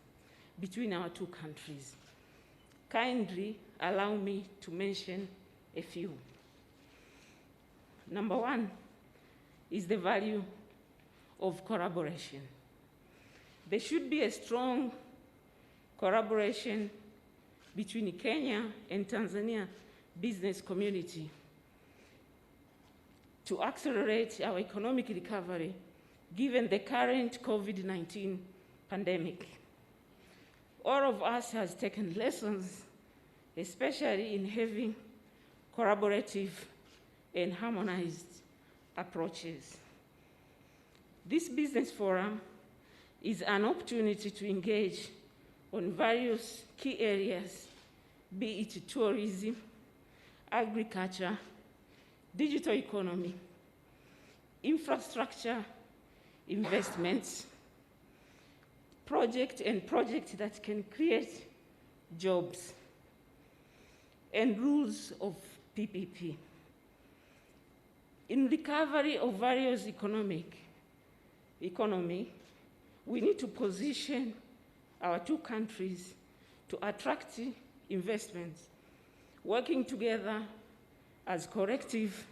between our two countries. Kindly allow me to mention a few. Number one is the value of collaboration. There should be a strong collaboration between Kenya and Tanzania business community to accelerate our economic recovery given the current COVID-19 pandemic. All of us has taken lessons, especially in having collaborative and harmonized approaches. This business forum is an opportunity to engage on various key areas, be it tourism, agriculture, digital economy, infrastructure, investments, projects that can create jobs, and rules of PPP. In recovery of various economy, we need to position our two countries to attract investments, working together as collective,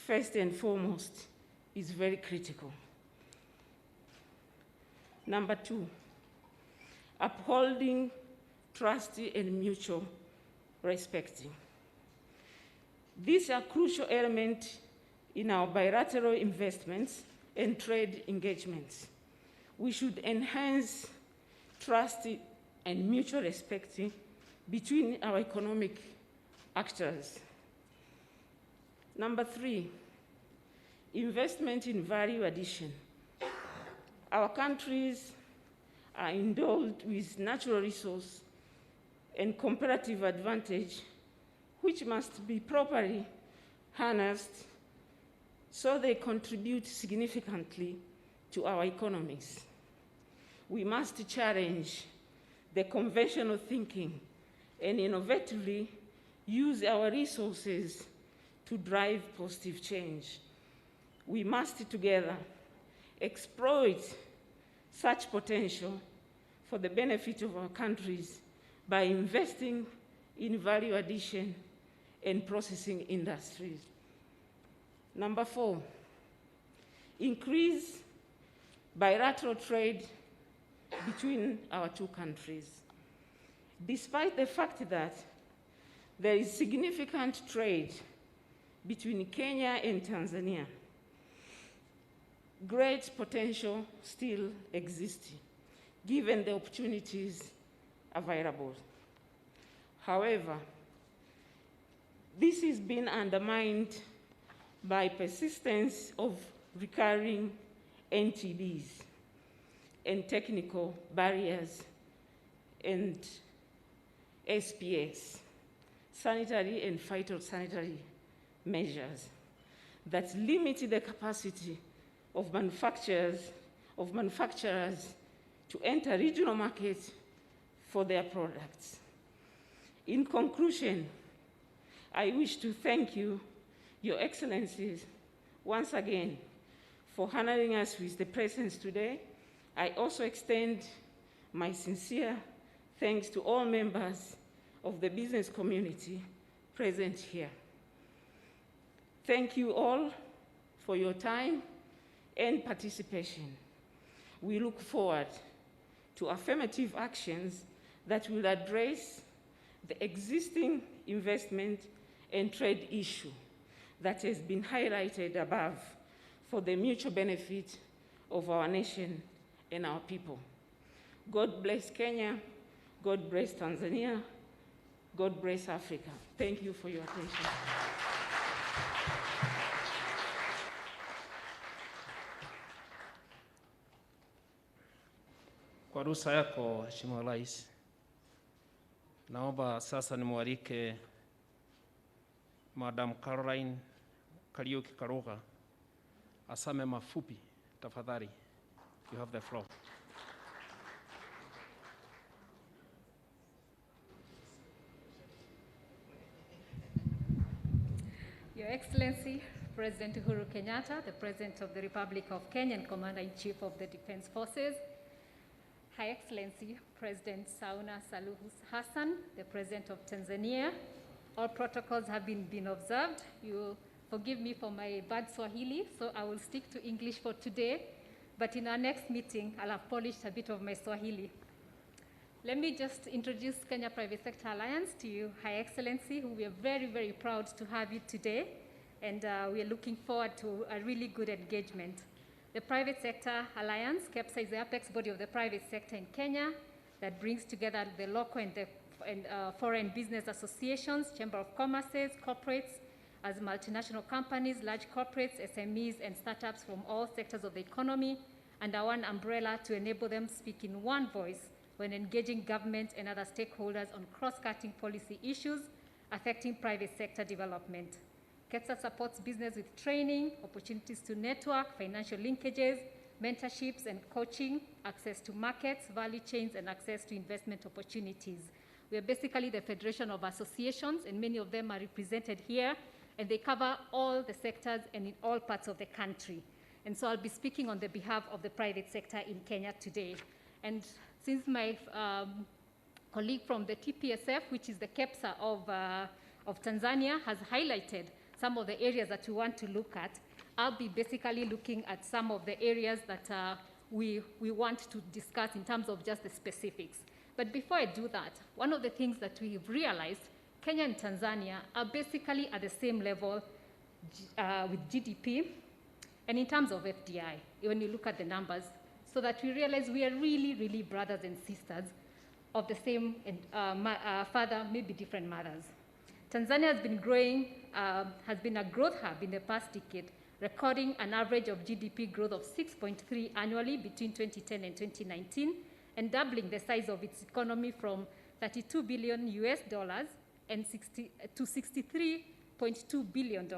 first and foremost, is very critical. Number two, upholding trust and mutual respect. These are crucial elements in our bilateral investments and trade engagements. We should enhance trust and mutual respect between our economic actors. Number three, investment in value addition. Our countries are endowed with natural resource and comparative advantage, which must be properly harnessed so they contribute significantly to our economies. We must challenge the conventional thinking and innovatively use our resources to drive positive change. We must together exploit such potential for the benefit of our countries by investing in value addition and processing industries. Number four, increase bilateral trade between our two countries. Despite the fact that there is significant trade between Kenya and Tanzania, great potential still exists, given the opportunities available. However, this has been undermined by persistence of recurring NTBs and technical barriers and SPS, sanitary and phytosanitary measures that limit the capacity of manufacturers to enter regional markets for their products. In conclusion, I wish to thank you, Your Excellencies, once again for honoring us with the presence today. I also extend my sincere thanks to all members of the business community present here. Thank you all for your time and participation. We look forward to affirmative actions that will address the existing investment and trade issue that has been highlighted above for the mutual benefit of our nation and our people. God bless Kenya, God bless Tanzania, God bless Africa. Thank you for your attention. ruhusa yako Mheshimiwa Rais, naomba sasa nimwalike Madam Caroline Kariuki Karuga asame mafupi. Tafadhali, you have the floor. Your Excellency, President Uhuru Kenyatta, the President of the Republic of Kenya and Commander-in-Chief of the Defense Forces, High Excellency, President Samia Suluhu Hassan, the President of Tanzania, all protocols have been observed. You forgive me for my bad Swahili, so I will stick to English for today, but in our next meeting, I'll have polished a bit of my Swahili. Let me just introduce Kenya Private Sector Alliance to you, High Excellency, who we are very, very proud to have you today, and we are looking forward to a really good engagement. The Private Sector Alliance, KEPSA, is the apex body of the private sector in Kenya that brings together the local and foreign business associations, chamber of commerces, corporates, as multinational companies, large corporates, SMEs, and startups from all sectors of the economy under one umbrella to enable them speak in one voice when engaging government and other stakeholders on cross-cutting policy issues affecting private sector development. KEPSA supports business with training, opportunities to network, financial linkages, mentorships and coaching, access to markets, value chains, and access to investment opportunities. We are basically the federation of associations, and many of them are represented here, and they cover all the sectors and in all parts of the country. And so I'll be speaking on the behalf of the private sector in Kenya today. And since my colleague from the TPSF, which is the KEPSA of Tanzania, has highlighted some of the areas that we want to look at, I'll be basically looking at some of the areas that we want to discuss in terms of just the specifics. But before I do that, one of the things that we've realized, Kenya and Tanzania are basically at the same level with GDP and in terms of FDI, when you look at the numbers, so that we realize we are really, really brothers and sisters of the same father, maybe different mothers. Tanzania has been growing, has been a growth hub in the past decade, recording an average of GDP growth of 6.3 annually between 2010 and 2019, and doubling the size of its economy from $32 billion to $63.2 billion.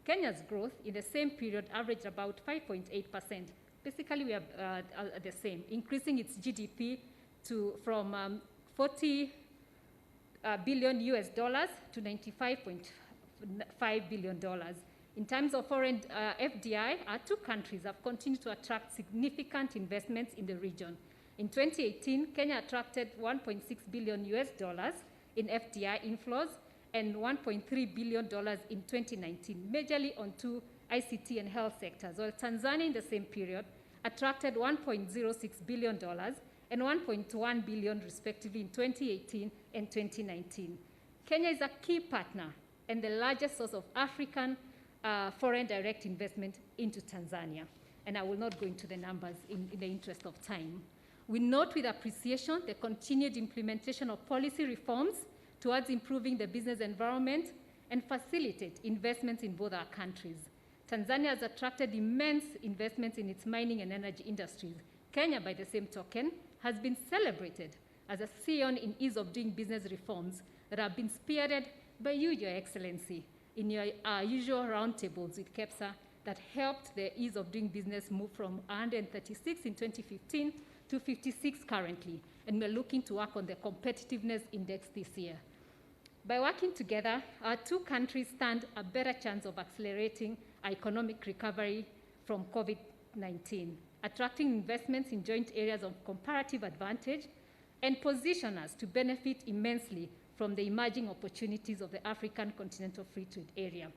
Kenya's growth in the same period averaged about 5.8%. Basically, we are the same, increasing its GDP from $40 billion to $95.5 billion. In terms of foreign FDI, our two countries have continued to attract significant investments in the region. In 2018, Kenya attracted $1.6 billion in FDI inflows and $1.3 billion in 2019, majorly on two ICT and health sectors, while Tanzania in the same period attracted $1.06 billion and $1.1 billion respectively in 2018 and 2019. Kenya is a key partner and the largest source of African foreign direct investment into Tanzania. And I will not go into the numbers in the interest of time. We note with appreciation the continued implementation of policy reforms towards improving the business environment and facilitate investments in both our countries. Tanzania has attracted immense investments in its mining and energy industries. Kenya, by the same token, has been celebrated as a scion in ease of doing business reforms that have been spearheaded by you, Your Excellency, in your usual roundtables with KEPSA that helped the ease of doing business move from 136 in 2015 to 56 currently, and we're looking to work on the competitiveness index this year. By working together, our two countries stand a better chance of accelerating our economic recovery from COVID-19, attracting investments in joint areas of comparative advantage, and position us to benefit immensely from the emerging opportunities of the African Continental Free Trade Area.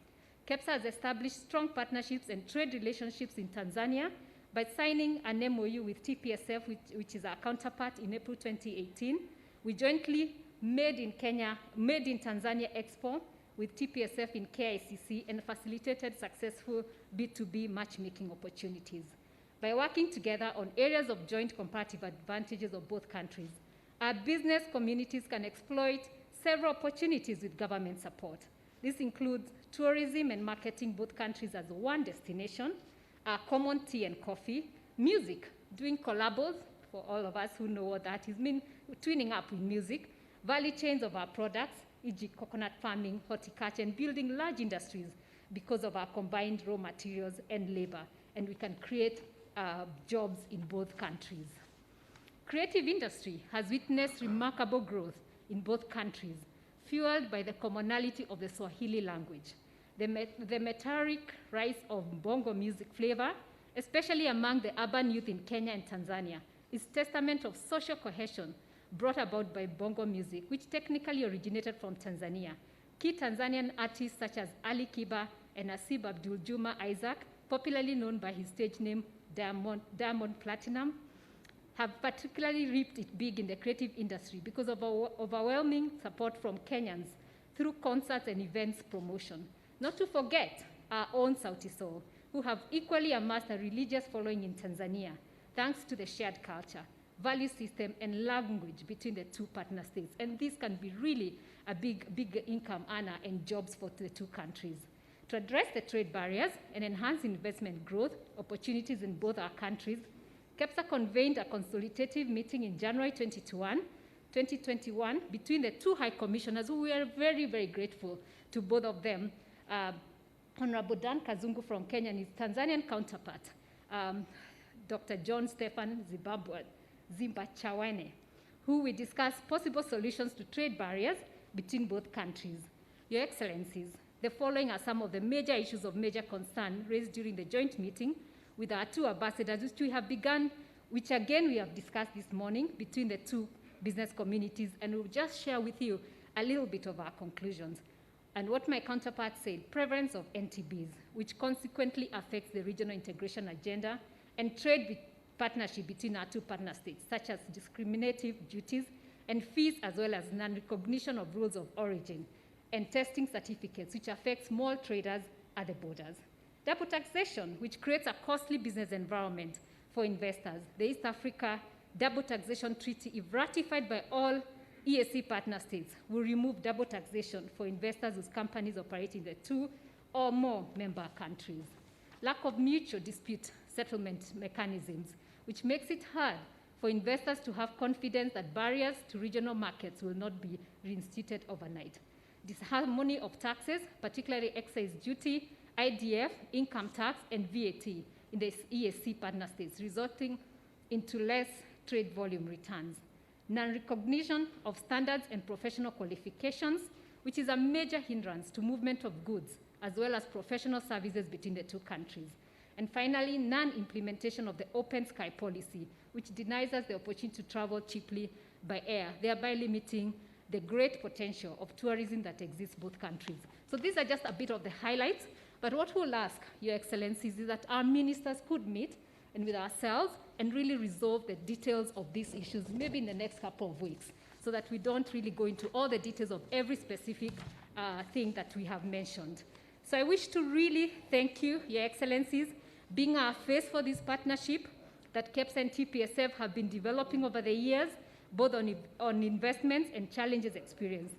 KEPSA has established strong partnerships and trade relationships in Tanzania by signing an MOU with TPSF, which is our counterpart in April 2018. We jointly Made in Tanzania Expo with TPSF in KICC and facilitated successful B2B matchmaking opportunities. By working together on areas of joint comparative advantages of both countries, our business communities can exploit several opportunities with government support. This includes tourism and marketing both countries as one destination, common tea and coffee, music, doing collabos, for all of us who know what that is, mean twinning up with music, value chains of our products, e.g. coconut farming, horticulture, and building large industries because of our combined raw materials and labor, and we can create jobs in both countries. Creative industry has witnessed remarkable growth in both countries, fueled by the commonality of the Swahili language. The meteoric rise of bongo music flavor, especially among the urban youth in Kenya and Tanzania, is testament of social cohesion brought about by bongo music, which technically originated from Tanzania. Key Tanzanian artists such as Ali Kiba and Asib Abdul Juma Isaac, popularly known by his stage name Diamond Platinum, have particularly reaped it big in the creative industry because of overwhelming support from Kenyans through concerts and events promotion. Not to forget our own Sauti Sol, who have equally amassed a religious following in Tanzania, thanks to the shared culture, value system, and language between the two partner states. And this can be really a big income earner and jobs for the two countries. To address the trade barriers and enhance investment growth opportunities in both our countries, KEPSA convened a consultative meeting in January 2021 between the two high commissioners, who we are very, very grateful to both of them, Honorable Dan Kazungu from Kenya and his Tanzanian counterpart, Dr. John Stephan Zimbachawene, who we discussed possible solutions to trade barriers between both countries. Your Excellencies, the following are some of the major issues of major concern raised during the joint meeting with our two ambassadors, which we have begun, which again we have discussed this morning between the two business communities, and we'll just share with you a little bit of our conclusions. And what my counterpart said, prevalence of NTBs, which consequently affects the regional integration agenda and trade partnership between our two partner states, such as discriminative duties and fees, as well as non-recognition of rules of origin and testing certificates, which affect small traders at the borders. Double taxation, which creates a costly business environment for investors. The East Africa Double Taxation Treaty, if ratified by all EAC partner states, will remove double taxation for investors whose companies operate in the two or more member countries. Lack of mutual dispute settlement mechanisms, which makes it hard for investors to have confidence that barriers to regional markets will not be reinstated overnight. Disharmony of taxes, particularly excise duty, IDF, income tax, and VAT in the EAC partner states, resulting into less trade volume returns. Non-recognition of standards and professional qualifications, which is a major hindrance to movement of goods, as well as professional services between the two countries. And finally, non-implementation of the open sky policy, which denies us the opportunity to travel cheaply by air, thereby limiting the great potential of tourism that exists both countries. So these are just a bit of the highlights, but what we'll ask, Your Excellencies, is that our ministers could meet and with ourselves and really resolve the details of these issues, maybe in the next couple of weeks, so that we don't really go into all the details of every specific thing that we have mentioned. So I wish to really thank you, Your Excellencies, being our face for this partnership that KEPSA and TPSF have been developing over the years, both on investments and challenges experienced.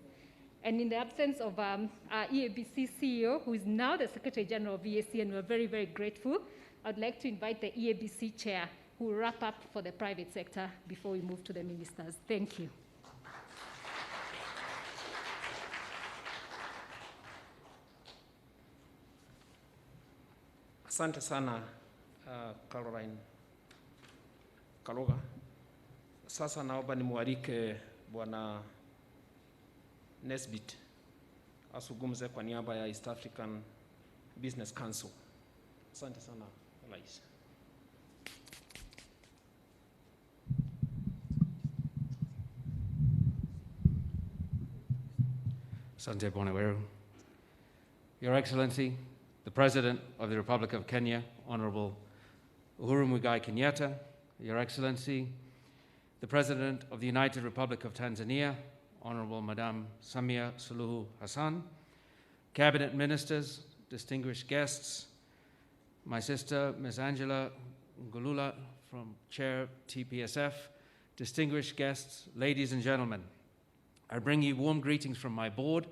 And in the absence of our EABC CEO, who is now the Secretary General of EAC, and we're very, very grateful, I'd like to invite the EABC Chair, who will wrap up for the private sector before we move to the ministers. Thank you. Asante sana Caroline Kaluga. Sasa naomba nimwalike Bwana Nesbit asungumze kwa niaba ya East African Business Council. Asante sana Rais. Asante Bwana Weru. Your Excellency, the President of the Republic of Kenya, Honorable Uhuru Kenyatta, Your Excellency, the President of the United Republic of Tanzania, Honorable Madam Samia Suluhu Hassan, Cabinet Ministers, distinguished guests, my sister, Ms. Angela Ngulula from Chair TPSF, distinguished guests, ladies and gentlemen, I bring you warm greetings from my board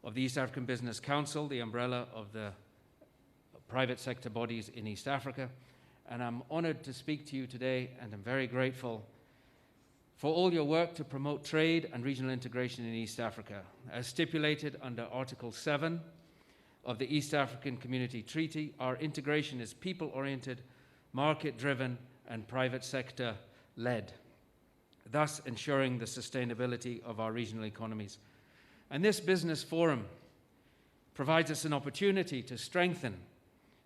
of the East African Business Council, the umbrella of the private sector bodies in East Africa, and I'm honored to speak to you today, and I'm very grateful for all your work to promote trade and regional integration in East Africa. As stipulated under Article 7 of the East African Community Treaty, our integration is people-oriented, market-driven, and private sector-led, thus ensuring the sustainability of our regional economies. And this business forum provides us an opportunity to strengthen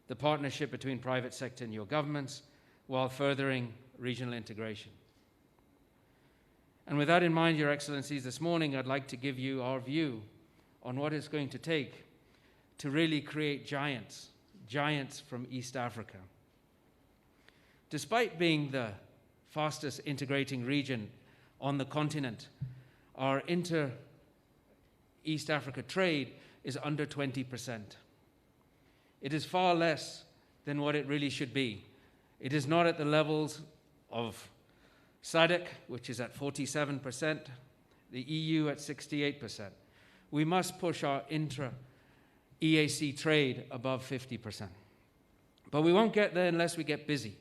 the partnership between private sector and your governments while furthering regional integration. And with that in mind, Your Excellencies, this morning I'd like to give you our view on what it's going to take to really create giants from East Africa. Despite being the fastest integrating region on the continent, our inter-East Africa trade is under 20%. It is far less than what it really should be. It is not at the levels of SADC, which is at 47%, the EU at 68%. We must push our intra-EAC trade above 50%. But we won't get there unless we get busy,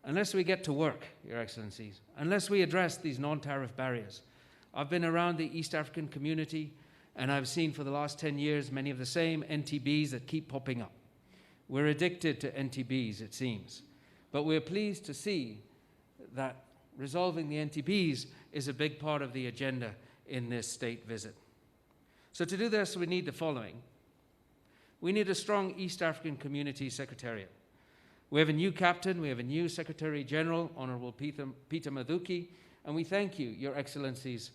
unless we get to work, Your Excellencies, unless we address these non-tariff barriers. I've been around the East African community, and I've seen for the last 10 years many of the same NTBs that keep popping up. We're addicted to NTBs, it seems. But we're pleased to see that resolving the NTBs is a big part of the agenda in this state visit. So to do this, we need the following. We need a strong East African Community Secretariat. We have a new captain, we have a new Secretary General, Honorable Peter Mathuki, and we thank you, Your Excellencies,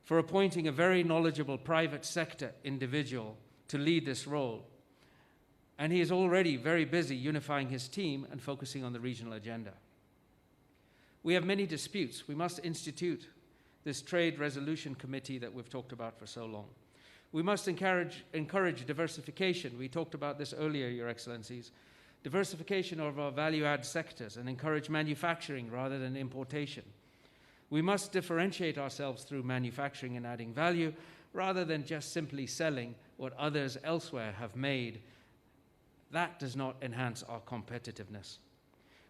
for appointing a very knowledgeable private sector individual to lead this role. And he is already very busy unifying his team and focusing on the regional agenda. We have many disputes. We must institute this Trade Resolution Committee that we've talked about for so long. We must encourage diversification. We talked about this earlier, Your Excellencies. Diversification of our value-add sectors and encourage manufacturing rather than importation. We must differentiate ourselves through manufacturing and adding value rather than just simply selling what others elsewhere have made. That does not enhance our competitiveness.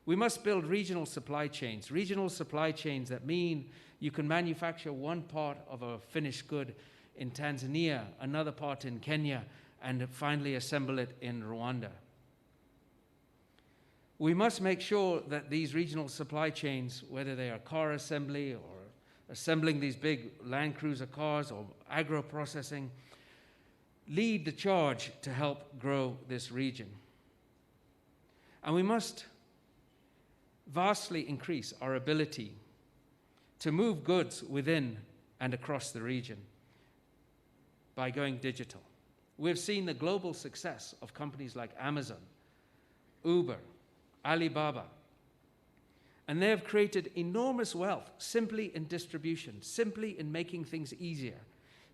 We must build regional supply chains that mean you can manufacture one part of a finished good in Tanzania, another part in Kenya, and finally assemble it in Rwanda. We must make sure that these regional supply chains, whether they are car assembly or assembling these big Land Cruiser cars or agro-processing, lead the charge to help grow this region. And we must vastly increase our ability to move goods within and across the region by going digital. We've seen the global success of companies like Amazon, Uber, Alibaba, and they have created enormous wealth simply in distribution, simply in making things easier,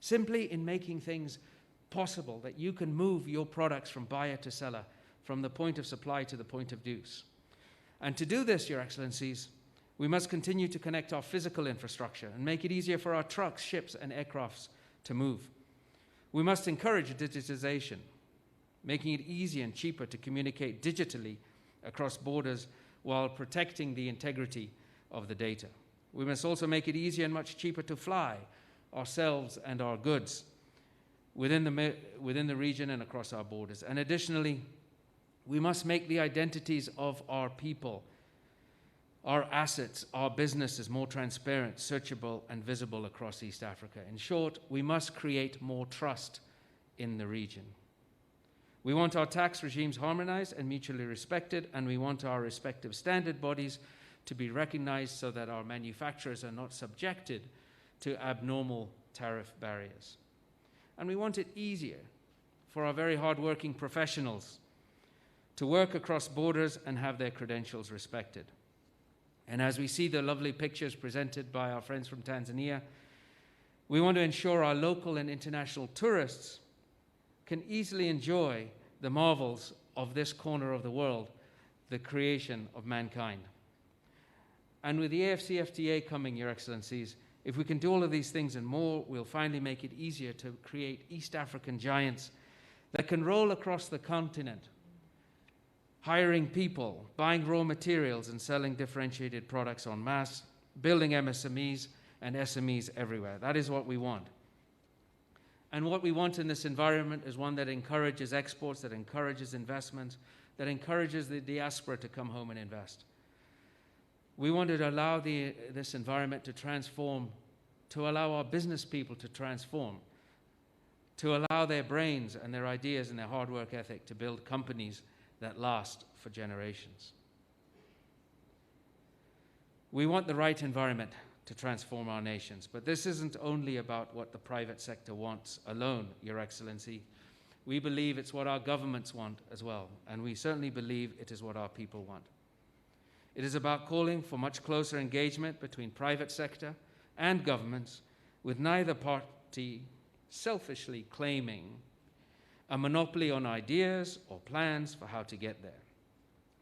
simply in making things possible that you can move your products from buyer to seller, from the point of supply to the point of use. And to do this, Your Excellencies, we must continue to connect our physical infrastructure and make it easier for our trucks, ships, and aircrafts to move. We must encourage digitization, making it easier and cheaper to communicate digitally across borders while protecting the integrity of the data. We must also make it easier and much cheaper to fly ourselves and our goods within the region and across our borders. And additionally, we must make the identities of our people, our assets, our businesses more transparent, searchable, and visible across East Africa. In short, we must create more trust in the region. We want our tax regimes harmonized and mutually respected, and we want our respective standard bodies to be recognized so that our manufacturers are not subjected to abnormal tariff barriers. And we want it easier for our very hardworking professionals to work across borders and have their credentials respected. And as we see the lovely pictures presented by our friends from Tanzania, we want to ensure our local and international tourists can easily enjoy the marvels of this corner of the world, the creation of mankind. And with the AFCFTA coming, Your Excellencies, if we can do all of these things and more, we'll finally make it easier to create East African giants that can roll across the continent hiring people, buying raw materials and selling differentiated products en masse, building MSMEs and SMEs everywhere. That is what we want. And what we want in this environment is one that encourages exports, that encourages investments, that encourages the diaspora to come home and invest. We wanted to allow this environment to transform, to allow our business people to transform, to allow their brains and their ideas and their hard work ethic to build companies that last for generations. We want the right environment to transform our nations, but this isn't only about what the private sector wants alone, Your Excellency. We believe it's what our governments want as well, and we certainly believe it is what our people want. It is about calling for much closer engagement between private sector and governments, with neither party selfishly claiming a monopoly on ideas or plans for how to get there.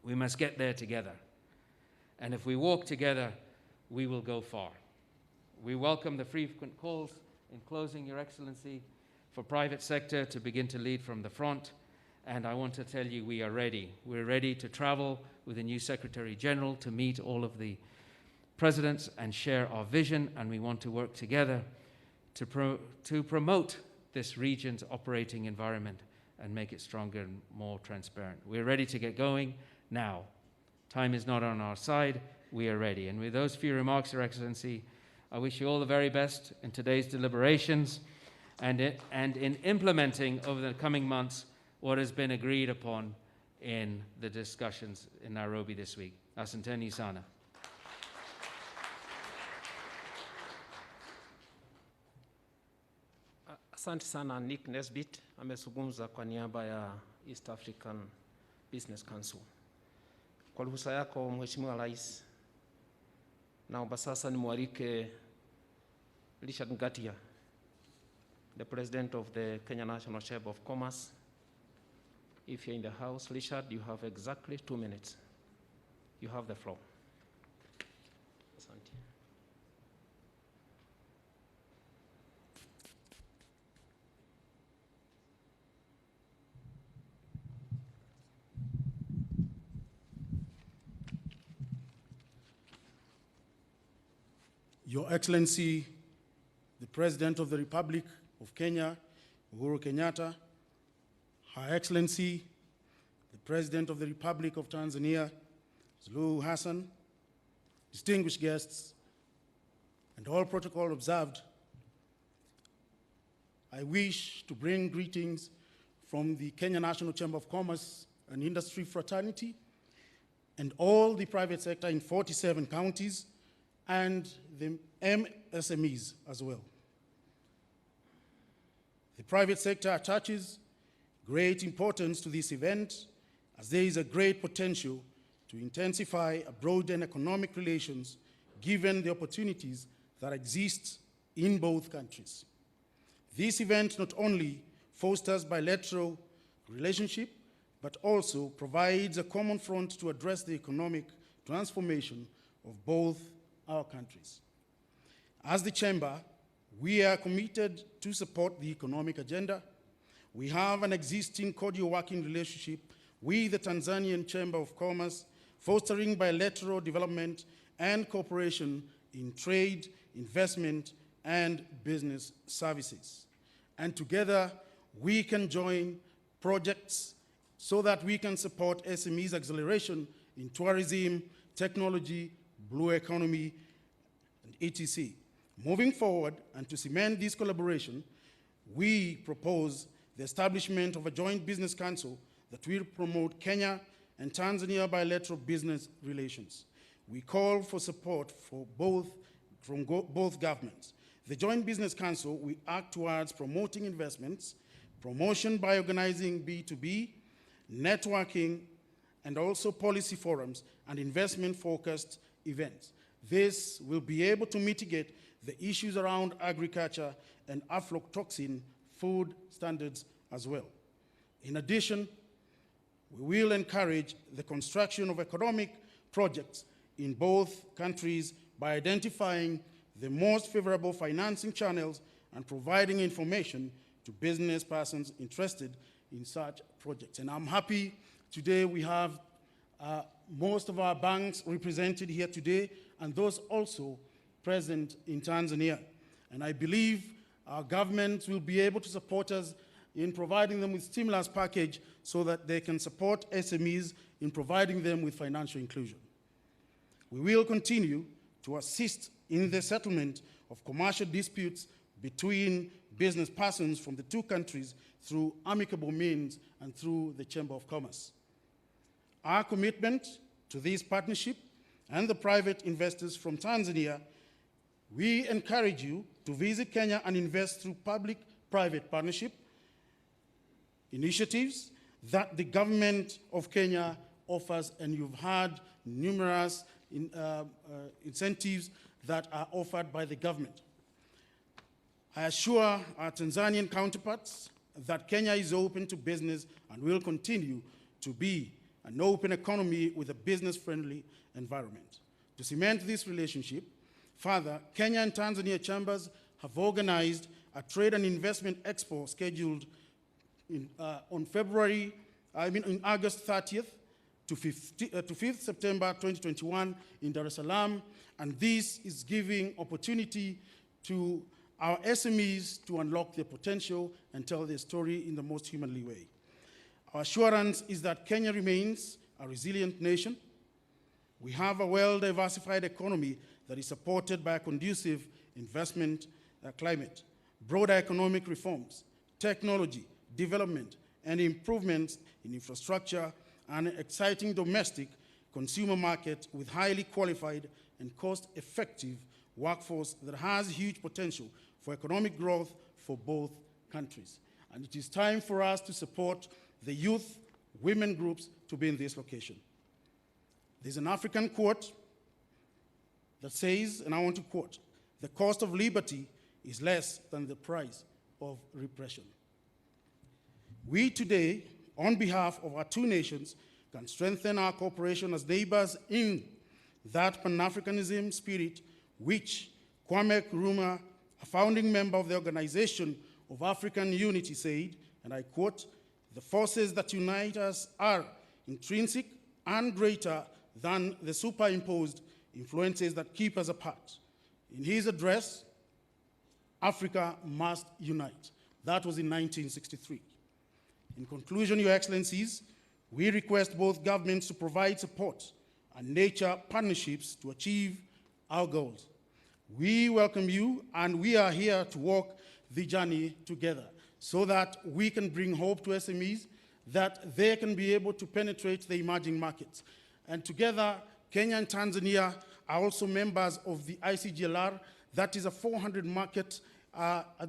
We must get there together. And if we walk together, we will go far. We welcome the frequent calls, in closing, Your Excellency, for private sector to begin to lead from the front. And I want to tell you, we are ready. We're ready to travel with the new Secretary General to meet all of the presidents and share our vision, and we want to work together to promote this region's operating environment and make it stronger and more transparent. We're ready to get going now. Time is not on our side. We are ready. And with those few remarks, Your Excellency, I wish you all the very best in today's deliberations and in implementing over the coming months what has been agreed upon in the discussions in Nairobi this week. Asanteni sana. Asante sana. Nick Nesbitt amezungumza kwa niaba ya East African Business Council. Kwa ruhusa yako Mheshimiwa Rais, naomba sasa nimwalike Richard Ngatia, the President of the Kenya National Chamber of Commerce. If you're in the house, Richard, you have exactly 2 minutes. You have the floor. Asante. Your Excellency, the President of the Republic of Kenya, Uhuru Kenyatta, Her Excellency, the President of the Republic of Tanzania, Suluhu Hassan, distinguished guests, and all protocol observed, I wish to bring greetings from the Kenya National Chamber of Commerce and Industry fraternity and all the private sector in 47 counties and the MSMEs as well. The private sector attaches great importance to this event, as there is a great potential to intensify a broadened economic relations given the opportunities that exist in both countries. This event not only fosters bilateral relationship, but also provides a common front to address the economic transformation of both our countries. As the Chamber, we are committed to support the economic agenda. We have an existing cordial working relationship with the Tanzanian Chamber of Commerce, fostering bilateral development and cooperation in trade, investment, and business services. And together, we can join projects so that we can support SMEs' acceleration in tourism, technology, blue economy, and etc. Moving forward, and to cement this collaboration, we propose the establishment of a joint business council that will promote Kenya and Tanzania bilateral business relations. We call for support from both governments. The Joint Business Council will act towards promoting investments, promotion by organizing B2B, networking, and also policy forums and investment-focused events. This will be able to mitigate the issues around agriculture and aflatoxin food standards as well. In addition, we will encourage the construction of economic projects in both countries by identifying the most favorable financing channels and providing information to business persons interested in such projects. And I'm happy today we have most of our banks represented here today, and those also present in Tanzania. And I believe our government will be able to support us in providing them with stimulus package so that they can support SMEs in providing them with financial inclusion. We will continue to assist in the settlement of commercial disputes between business persons from the two countries through amicable means and through the Chamber of Commerce. Our commitment to this partnership and the private investors from Tanzania, we encourage you to visit Kenya and invest through public-private partnership initiatives that the government of Kenya offers, and you've had numerous incentives that are offered by the government. I assure our Tanzanian counterparts that Kenya is open to business and will continue to be an open economy with a business-friendly environment. To cement this relationship, further, Kenya and Tanzania chambers have organized a trade and investment expo scheduled on August 30th to 5th September 2021 in Dar es Salaam, and this is giving opportunity to our SMEs to unlock their potential and tell their story in the most humanly way. Our assurance is that Kenya remains a resilient nation. We have a well-diversified economy that is supported by a conducive investment climate, broader economic reforms, technology, development, and improvements in infrastructure, and an exciting domestic consumer market with highly qualified and cost-effective workforce that has huge potential for economic growth for both countries. And it is time for us to support the youth, women groups to be in this location. There's an African quote that says, and I want to quote, "The cost of liberty is less than the price of repression." We today, on behalf of our two nations, can strengthen our cooperation as neighbors in that Pan-Africanism spirit which Kwame Nkrumah, a founding member of the Organization of African Unity, said, and I quote, "The forces that unite us are intrinsic and greater than the superimposed influences that keep us apart." In his address, "Africa must unite." That was in 1963. In conclusion, Your Excellencies, we request both governments to provide support and nature partnerships to achieve our goals. We welcome you, and we are here to walk the journey together so that we can bring hope to SMEs, that they can be able to penetrate the emerging markets. And together, Kenya and Tanzania are also members of the ICGLR. That is a 400 market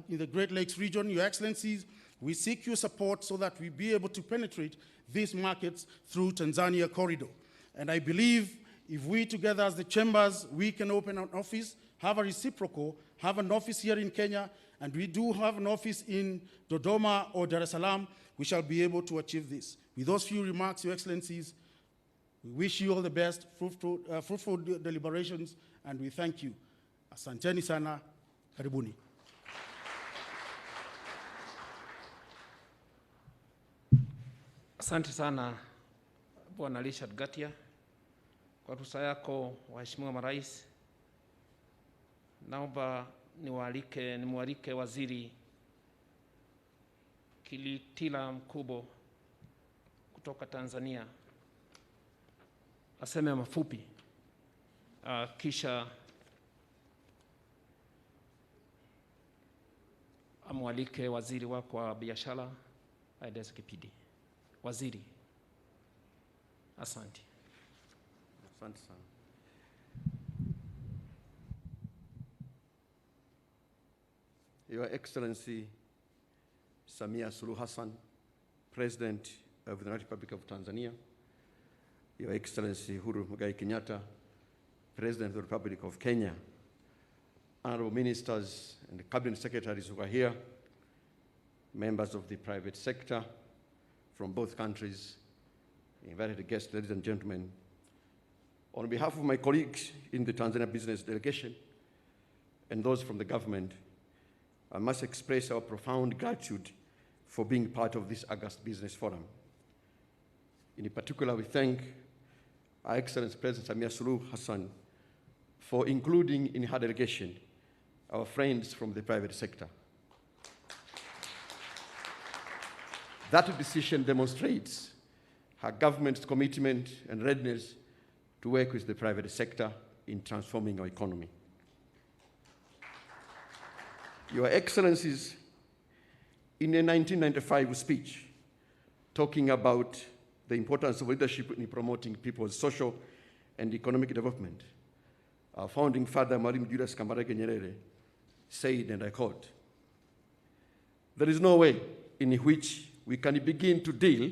in the Great Lakes region. Your Excellencies, we seek your support so that we be able to penetrate these markets through Tanzania corridor. And I believe if we together as the chambers, we can open an office, have a reciprocal, have an office here in Kenya, and we do have an office in Dodoma or Dar es Salaam, we shall be able to achieve this. With those few remarks, Your Excellencies, we wish you all the best, fruitful deliberations, and we thank you. Asanteni sana, karibuni. Asante sana Bwana Richard Gatia kwa ruhusa yako, waheshimiwa marais. Naomba nimwalike Waziri Kilitila Mkubo kutoka Tanzania aseme mafupi, kisha amwalike waziri wako wa biashara aeleze kipindi. Waziri, asante. Asante sana. Your Excellency Samia Suluhu Hassan, President of the Republic of Tanzania, Your Excellency Uhuru Kenyatta, President of the Republic of Kenya, honorable ministers and cabinet secretaries who are here, members of the private sector from both countries, invited guests, ladies and gentlemen. On behalf of my colleagues in the Tanzania business delegation and those from the government, I must express our profound gratitude for being part of this August Business Forum. In particular, we thank Our Excellency President Samia Suluhu Hassan for including in her delegation our friends from the private sector. That decision demonstrates her government's commitment and readiness to work with the private sector in transforming our economy. Your Excellencies, in a 1995 speech talking about the importance of leadership in promoting people's social and economic development, our founding father, Mwalimu Julius Kambarage Nyerere, said, and I quote, "There is no way in which we can begin to deal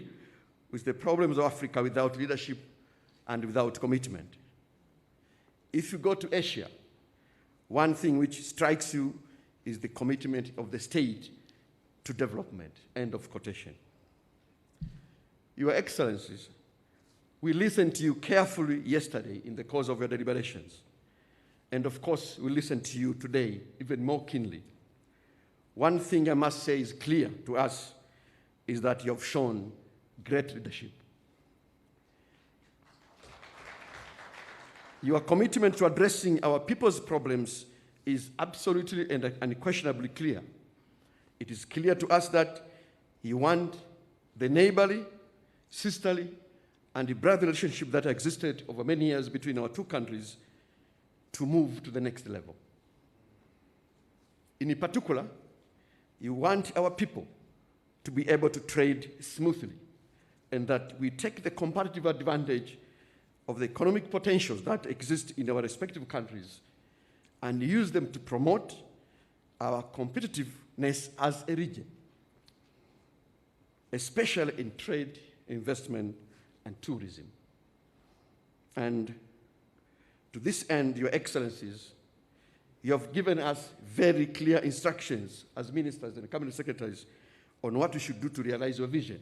with the problems of Africa without leadership and without commitment. If you go to Asia, one thing which strikes you is the commitment of the state to development." End of quotation. Your Excellencies, we listened to you carefully yesterday in the course of your deliberations. And of course, we listen to you today even more keenly. One thing I must say is clear to us is that you have shown great leadership. Your commitment to addressing our people's problems is absolutely and unquestionably clear. It is clear to us that you want the neighborly, sisterly, and brotherly relationship that existed over many years between our two countries to move to the next level. In particular, you want our people to be able to trade smoothly, and that we take the comparative advantage of the economic potentials that exist in our respective countries and use them to promote our competitiveness as a region, especially in trade, investment, and tourism. And to this end, Your Excellencies, you have given us very clear instructions as ministers and cabinet secretaries on what we should do to realize your vision.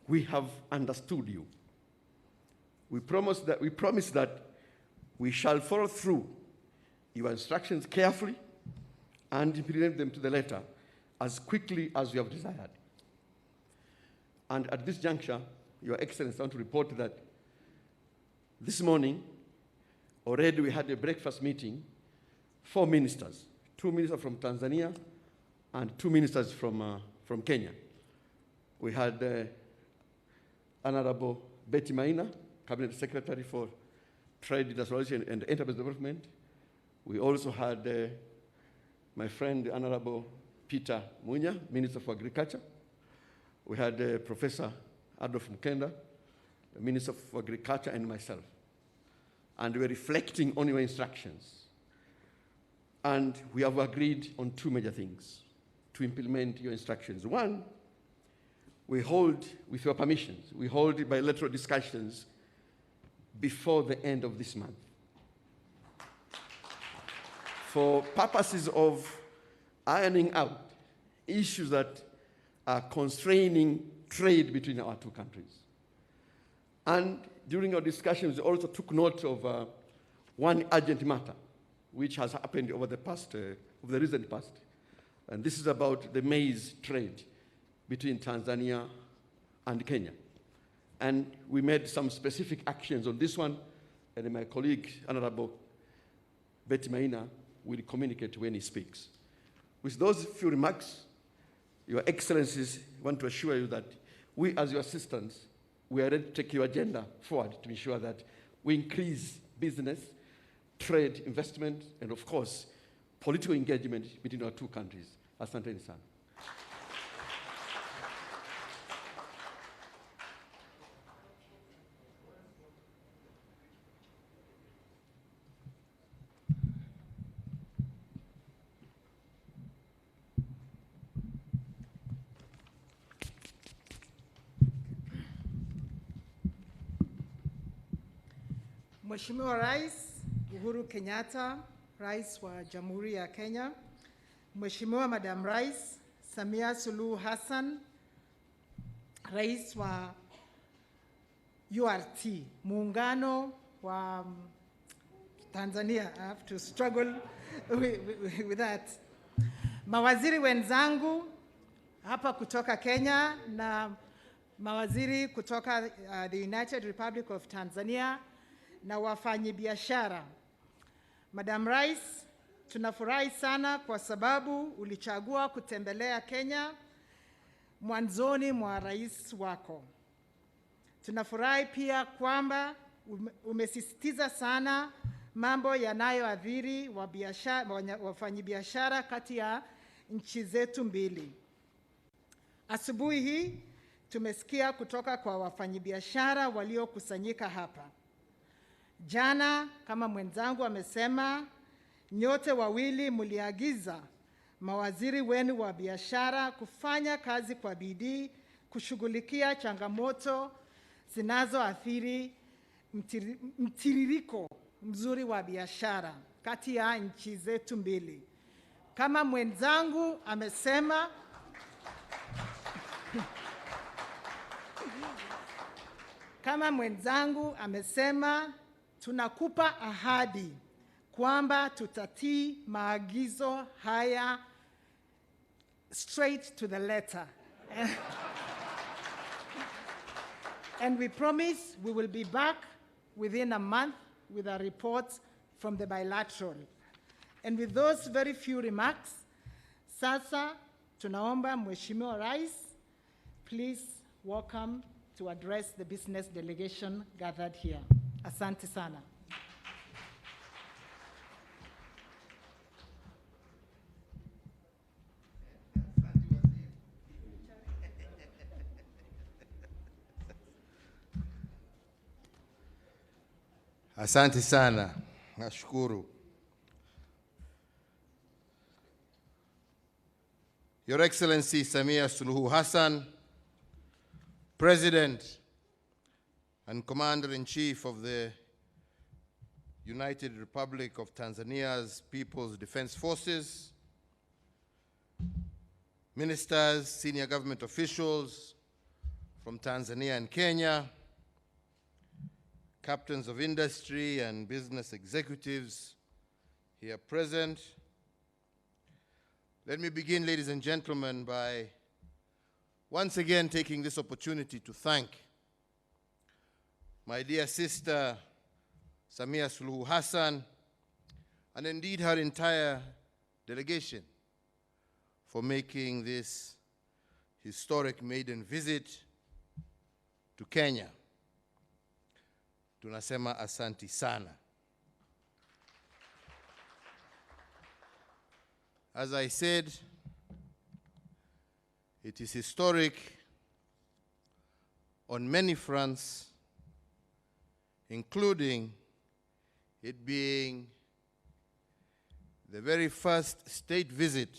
We have understood you. We promise that we shall follow through your instructions carefully and implement them to the letter as quickly as you have desired. And at this juncture, Your Excellency, I want to report that this morning, already we had a breakfast meeting, 4 ministers, 2 ministers from Tanzania and 2 ministers from Kenya. We had Honorable Betty Maina, Cabinet Secretary for Trade, Industrialization, and Enterprise Development. We also had my friend, Honorable Peter Munya, Minister for Agriculture. We had Professor Adolf Mkenda, Minister for Agriculture, and myself. And we're reflecting on your instructions. And we have agreed on 2 major things to implement your instructions. One, we hold, with your permissions, we hold bilateral discussions before the end of this month for purposes of ironing out issues that are constraining trade between our two countries. And during our discussions, we also took note of one urgent matter which has happened over the recent past. And this is about the maize trade between Tanzania and Kenya. And we made some specific actions on this one, and my colleague, Honorable Betty Maina, will communicate when he speaks. With those few remarks, Your Excellencies, want to assure you that we, as your assistants, we are ready to take your agenda forward to ensure that we increase business, trade, investment, and of course, political engagement between our two countries. Asanteni sana. Mheshimiwa Rais Uhuru Kenyatta, Rais wa Jamhuri ya Kenya, Mheshimiwa Madam Rais Samia Suluhu Hassan, Rais wa URT, Muungano wa Tanzania. I have to struggle with that. Mawaziri wenzangu hapa kutoka Kenya na mawaziri kutoka the United Republic of Tanzania na wafanyabiashara. Madam Rais, tunafurahi sana kwa sababu ulichagua kutembelea Kenya mwanzoni mwa rais wako. Tunafurahi pia kwamba umesisitiza sana mambo yanayoathiri wafanyabiashara kati ya nchi zetu mbili. Asubuhi hii tumesikia kutoka kwa wafanyabiashara waliokusanyika hapa. Jana, kama mwenzangu amesema, nyote wawili mliagiza mawaziri wenu wa biashara kufanya kazi kwa bidii kushughulikia changamoto zinazoathiri mtiririko mzuri wa biashara kati ya nchi zetu mbili. Kama mwenzangu amesema, tunakupa ahadi kwamba tutatii maagizo haya straight to the letter. And we promise we will be back within a month with a report from the bilateral. And with those very few remarks, sasa tunaomba Mheshimiwa Rais, please welcome to address the business delegation gathered here. Asante sana. Asante sana. Nashukuru. Your Excellency Samia Suluhu Hassan, President and Commander-in-Chief of the United Republic of Tanzania's People's Defense Forces, ministers, senior government officials from Tanzania and Kenya, captains of industry and business executives here present. Let me begin, ladies and gentlemen, by once again taking this opportunity to thank my dear sister, Samia Suluhu Hassan, and indeed her entire delegation for making this historic maiden visit to Kenya. Tunasema asanti sana. As I said, it is historic on many fronts, including it being the very first state visit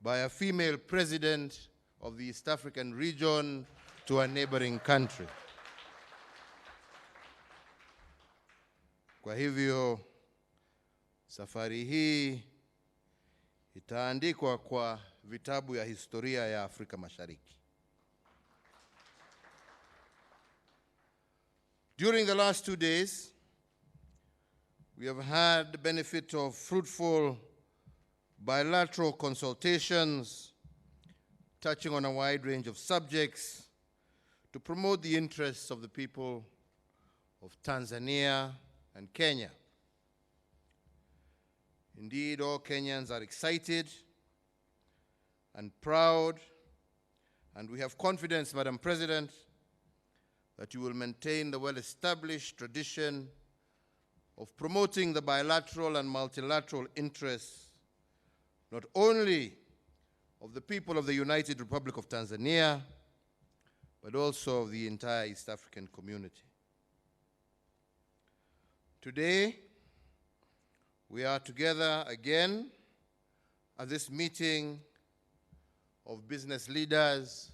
by a female president of the East African region to a neighboring country. Kwa hivyo, safari hii itaandikwa kwa vitabu ya historia ya Afrika Mashariki. During the last 2 days, we have had the benefit of fruitful bilateral consultations touching on a wide range of subjects to promote the interests of the people of Tanzania and Kenya. Indeed, all Kenyans are excited and proud, and we have confidence, Madam President, that you will maintain the well-established tradition of promoting the bilateral and multilateral interests, not only of the people of the United Republic of Tanzania, but also of the entire East African community. Today, we are together again at this meeting of business leaders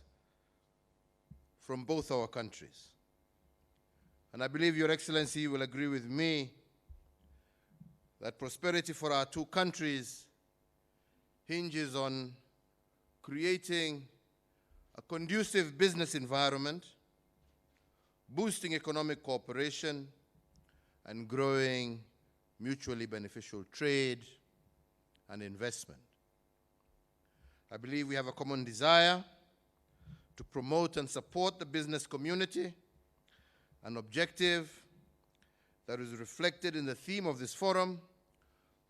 from both our countries. And I believe Your Excellency will agree with me that prosperity for our two countries hinges on creating a conducive business environment, boosting economic cooperation, and growing mutually beneficial trade and investment. I believe we have a common desire to promote and support the business community, an objective that is reflected in the theme of this forum,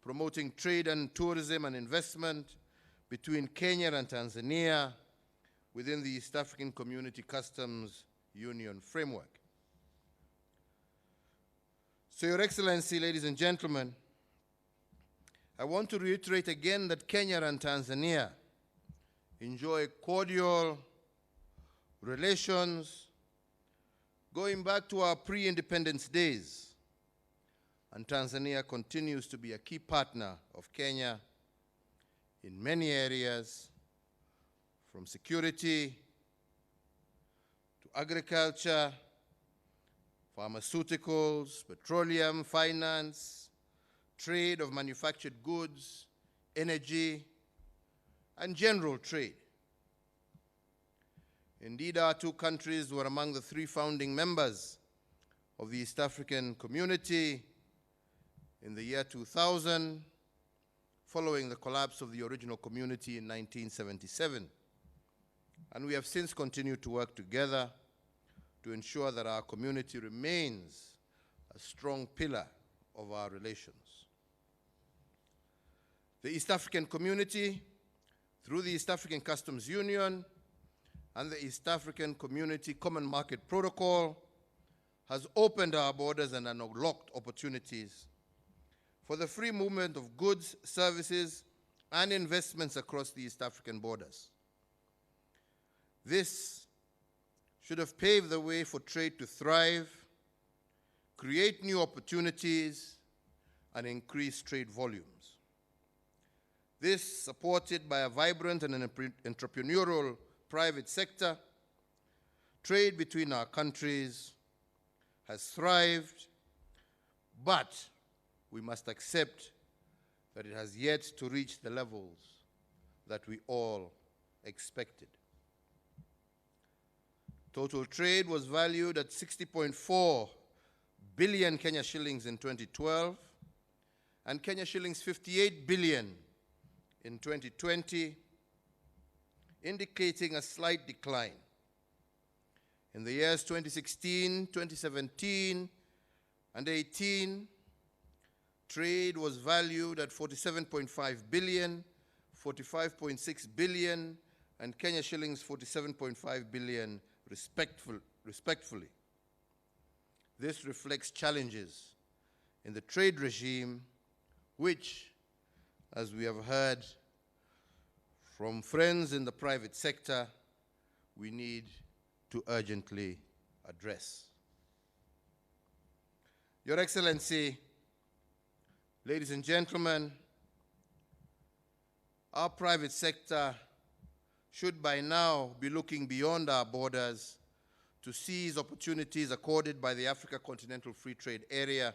promoting trade and tourism and investment between Kenya and Tanzania within the East African Community Customs Union framework. So, Your Excellency, ladies and gentlemen, I want to reiterate again that Kenya and Tanzania enjoy cordial relations going back to our pre-independence days, and Tanzania continues to be a key partner of Kenya in many areas, from security to agriculture, pharmaceuticals, petroleum, finance, trade of manufactured goods, energy, and general trade. Indeed, our two countries were among the 3 founding members of the East African Community in the year 2000, following the collapse of the original community in 1977. And we have since continued to work together to ensure that our community remains a strong pillar of our relations. The East African Community, through the East African Customs Union and the East African Community Common Market Protocol, has opened our borders and unlocked opportunities for the free movement of goods, services, and investments across the East African borders. This should have paved the way for trade to thrive, create new opportunities, and increase trade volumes. This, supported by a vibrant and an entrepreneurial private sector, trade between our countries has thrived, but we must accept that it has yet to reach the levels that we all expected. Total trade was valued at 60.4 billion Kenya shillings in 2012 and Kenya shillings 58 billion in 2020, indicating a slight decline. In the years 2016, 2017, and 18, trade was valued at 47.5 billion, 45.6 billion, and Kenya shillings 47.5 billion respectively. This reflects challenges in the trade regime, which, as we have heard from friends in the private sector, we need to urgently address. Your Excellency, ladies and gentlemen, our private sector should by now be looking beyond our borders to seize opportunities accorded by the Africa Continental Free Trade Area,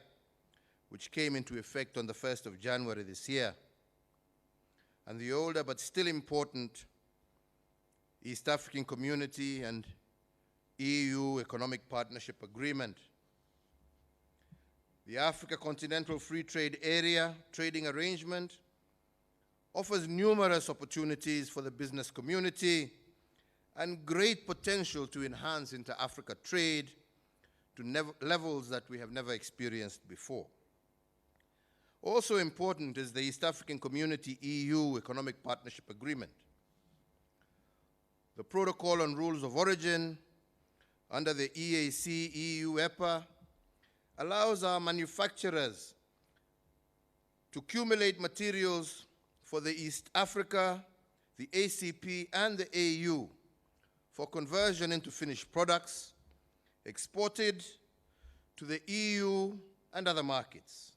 which came into effect on the 1st of January this year, and the older but still important East African Community and EU Economic Partnership Agreement. The Africa Continental Free Trade Area trading arrangement offers numerous opportunities for the business community and great potential to enhance inter-Africa trade to levels that we have never experienced before. Also important is the East African Community EU Economic Partnership Agreement. The Protocol on Rules of Origin under the EAC EU EPA allows our manufacturers to accumulate materials for the East Africa, the ACP, and the AU for conversion into finished products exported to the EU and other markets.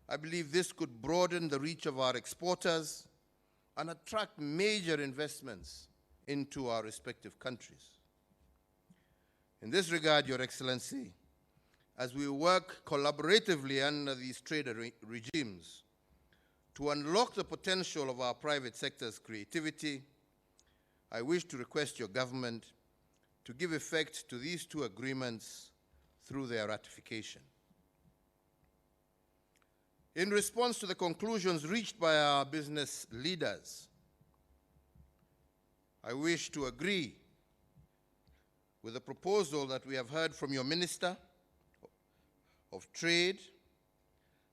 I believe this could broaden the reach of our exporters and attract major investments into our respective countries. In this regard, Your Excellency, as we work collaboratively under these trade regimes to unlock the potential of our private sector's creativity, I wish to request your government to give effect to these two agreements through their ratification. In response to the conclusions reached by our business leaders, I wish to agree with a proposal that we have heard from your Minister of Trade,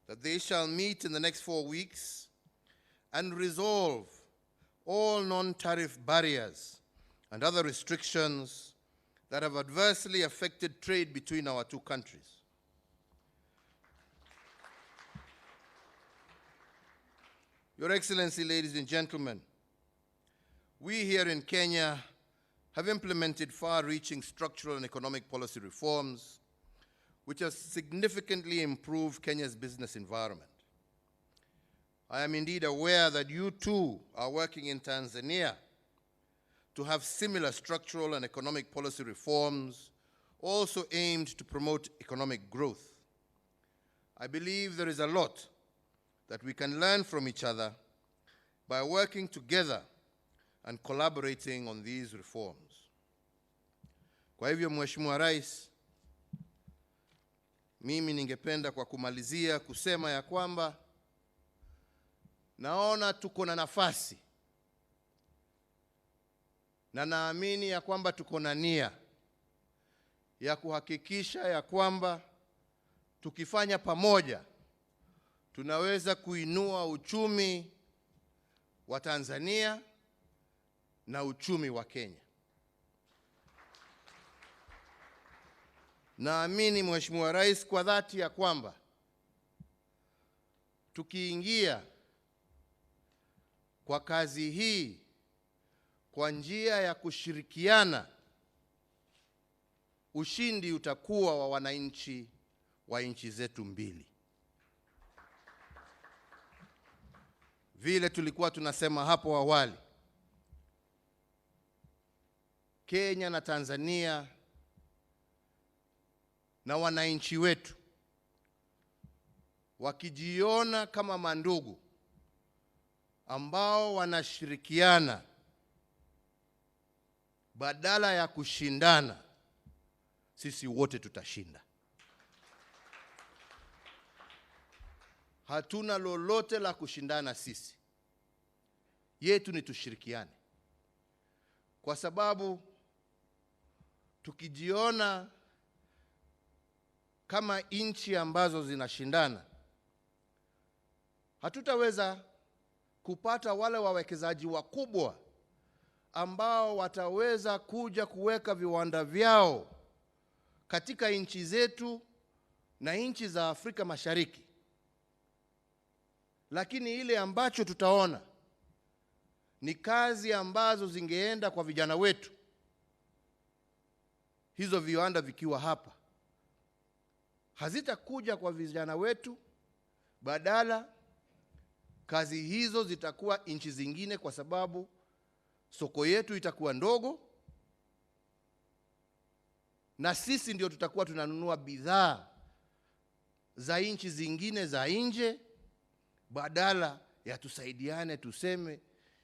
that they shall meet in the next 4 weeks and resolve all non-tariff barriers and other restrictions that have adversely affected trade between our two countries. Your Excellency, ladies and gentlemen, we here in Kenya have implemented far-reaching structural and economic policy reforms which have significantly improved Kenya's business environment. I am indeed aware that you too are working in Tanzania to have similar structural and economic policy reforms also aimed to promote economic growth. I believe there is a lot that we can learn from each other by working together and collaborating on these reforms. Kwa hivyo, Mheshimiwa Rais, mimi ningependa kwa kumalizia kusema ya kwamba naona tuko na nafasi na naamini ya kwamba tuko na nia ya kuhakikisha ya kwamba tukifanya pamoja tunaweza kuinua uchumi wa Tanzania na uchumi wa Kenya. Naamini Mheshimiwa Rais kwa dhati ya kwamba tukiingia kwa kazi hii kwa njia ya kushirikiana, ushindi utakuwa wa wananchi wa nchi zetu mbili. Vile tulikuwa tunasema hapo awali, Kenya na Tanzania na wananchi wetu wakijiona kama mandugu ambao wanashirikiana badala ya kushindana, sisi wote tutashinda. Hatuna lolote la kushindana sisi. Yetu ni tushirikiane. Kwa sababu tukijiona kama nchi ambazo zinashindana, hatutaweza kupata wale wawekezaji wakubwa ambao wataweza kuja kuweka viwanda vyao katika nchi zetu na nchi za Afrika Mashariki. Lakini ile ambacho tutaona ni kazi ambazo zingeenda kwa vijana wetu, hizo viwanda vikiwa hapa, hazitakuja kwa vijana wetu, badala kazi hizo zitakuwa nchi zingine, kwa sababu soko yetu itakuwa ndogo na sisi ndio tutakuwa tunanunua bidhaa za nchi zingine za nje, badala ya tusaidiane, tuseme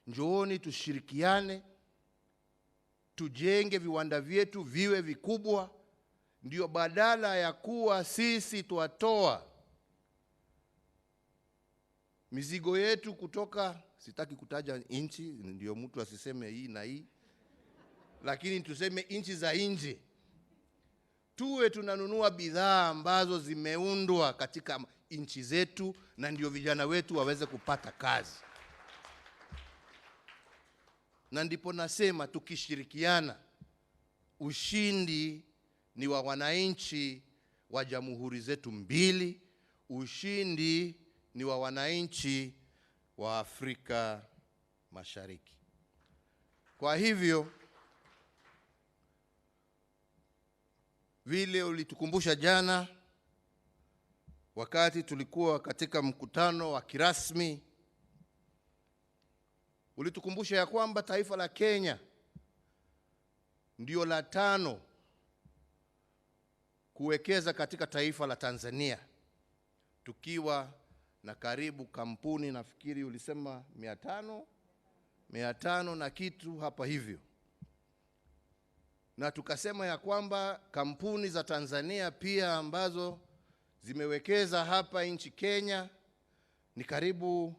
njooni tushirikiane, tujenge viwanda vyetu viwe vikubwa. Ndio badala ya kuwa sisi tuatoa mizigo yetu kutoka, sitaki kutaja nchi ndio mtu asiseme hii na hii, lakini tuseme nchi za nje, tuwe tunanunua bidhaa ambazo zimeundwa katika nchi zetu, na ndio vijana wetu waweze kupata kazi. Na ndipo nasema tukishirikiana, ushindi ni wa wananchi wa jamhuri zetu mbili, ushindi ni wa wananchi wa Afrika Mashariki. Kwa hivyo, vile ulitukumbusha jana wakati tulikuwa katika mkutano wa kirasmi, ulitukumbusha ya kwamba taifa la Kenya ndio la 5 kuwekeza katika taifa la Tanzania, tukiwa na karibu kampuni, nafikiri ulisema 500 na kitu hapa hivyo. Na tukasema ya kwamba kampuni za Tanzania pia ambazo zimewekeza hapa nchi Kenya ni karibu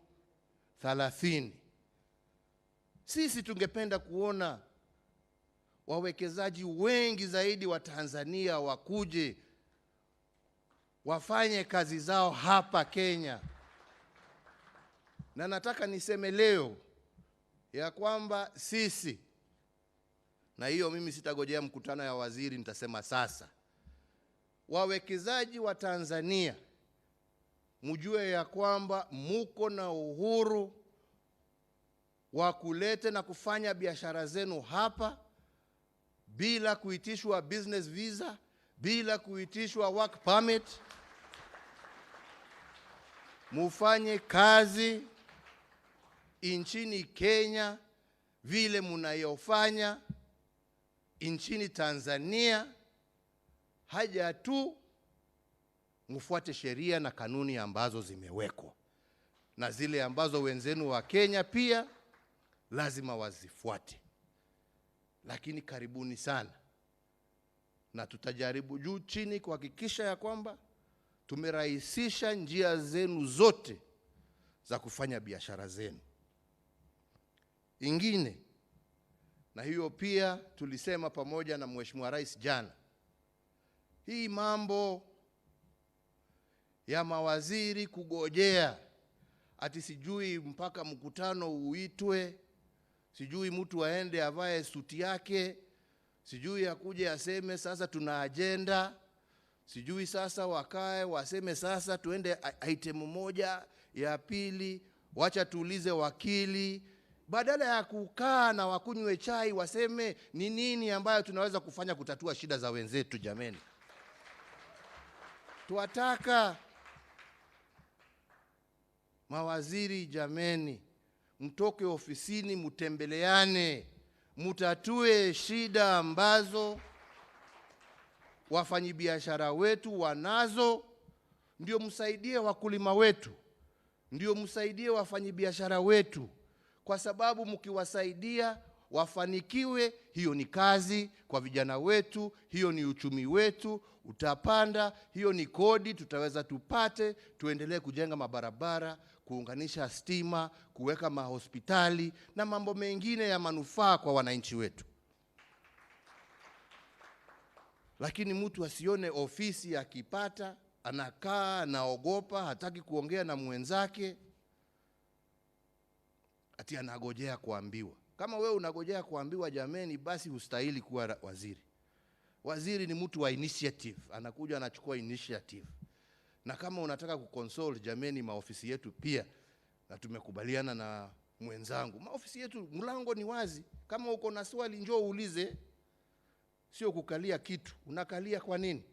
30. Sisi tungependa kuona wawekezaji wengi zaidi wa Tanzania wakuje wafanye kazi zao hapa Kenya. Na nataka niseme leo ya kwamba sisi, na hiyo mimi sitagojea mkutano ya waziri, nitasema sasa, wawekezaji wa Tanzania mjue ya kwamba muko na uhuru wa kuleta na kufanya biashara zenu hapa bila kuitishwa business visa, bila kuitishwa work permit. Mufanye kazi nchini Kenya vile mnayofanya nchini Tanzania. Haja tu mfuate sheria na kanuni ambazo zimewekwa, na zile ambazo wenzenu wa Kenya pia lazima wazifuate. Lakini karibuni sana, na tutajaribu juu chini kuhakikisha ya kwamba tumerahisisha njia zenu zote za kufanya biashara zenu. Ingine, na hiyo pia tulisema pamoja na Mheshimiwa Rais jana, hii mambo ya mawaziri kugojea ati sijui mpaka mkutano uitwe, sijui mtu aende avae suti yake, sijui akuje aseme sasa tuna agenda, sijui sasa wakae waseme sasa tuende item moja ya pili, wacha tuulize wakili, badala ya kukaa na wakunywe chai waseme ni nini ambayo tunaweza kufanya kutatua shida za wenzetu. Jameni, tuwataka mawaziri, jameni, mtoke ofisini, mutembeleane, mutatue shida ambazo wafanyabiashara wetu wanazo, ndio msaidie wakulima wetu, ndio msaidie wafanyabiashara wetu, kwa sababu mkiwasaidia wafanikiwe, hiyo ni kazi kwa vijana wetu, hiyo ni uchumi wetu utapanda, hiyo ni kodi tutaweza tupate, tuendelee kujenga mabarabara, kuunganisha stima, kuweka mahospitali na mambo mengine ya manufaa kwa wananchi wetu. Lakini mtu asione ofisi akipata anakaa anaogopa, hataki kuongea na mwenzake, ati anagojea kuambiwa. Kama wewe unagojea kuambiwa, jameni, basi hustahili kuwa waziri. Waziri ni mtu wa initiative, anakuja anachukua initiative. Na kama unataka kukonsole, jameni, maofisi yetu pia, na tumekubaliana na mwenzangu, maofisi yetu mlango ni wazi. Kama uko na swali njoo uulize, sio kukalia kitu. Unakalia kwa nini?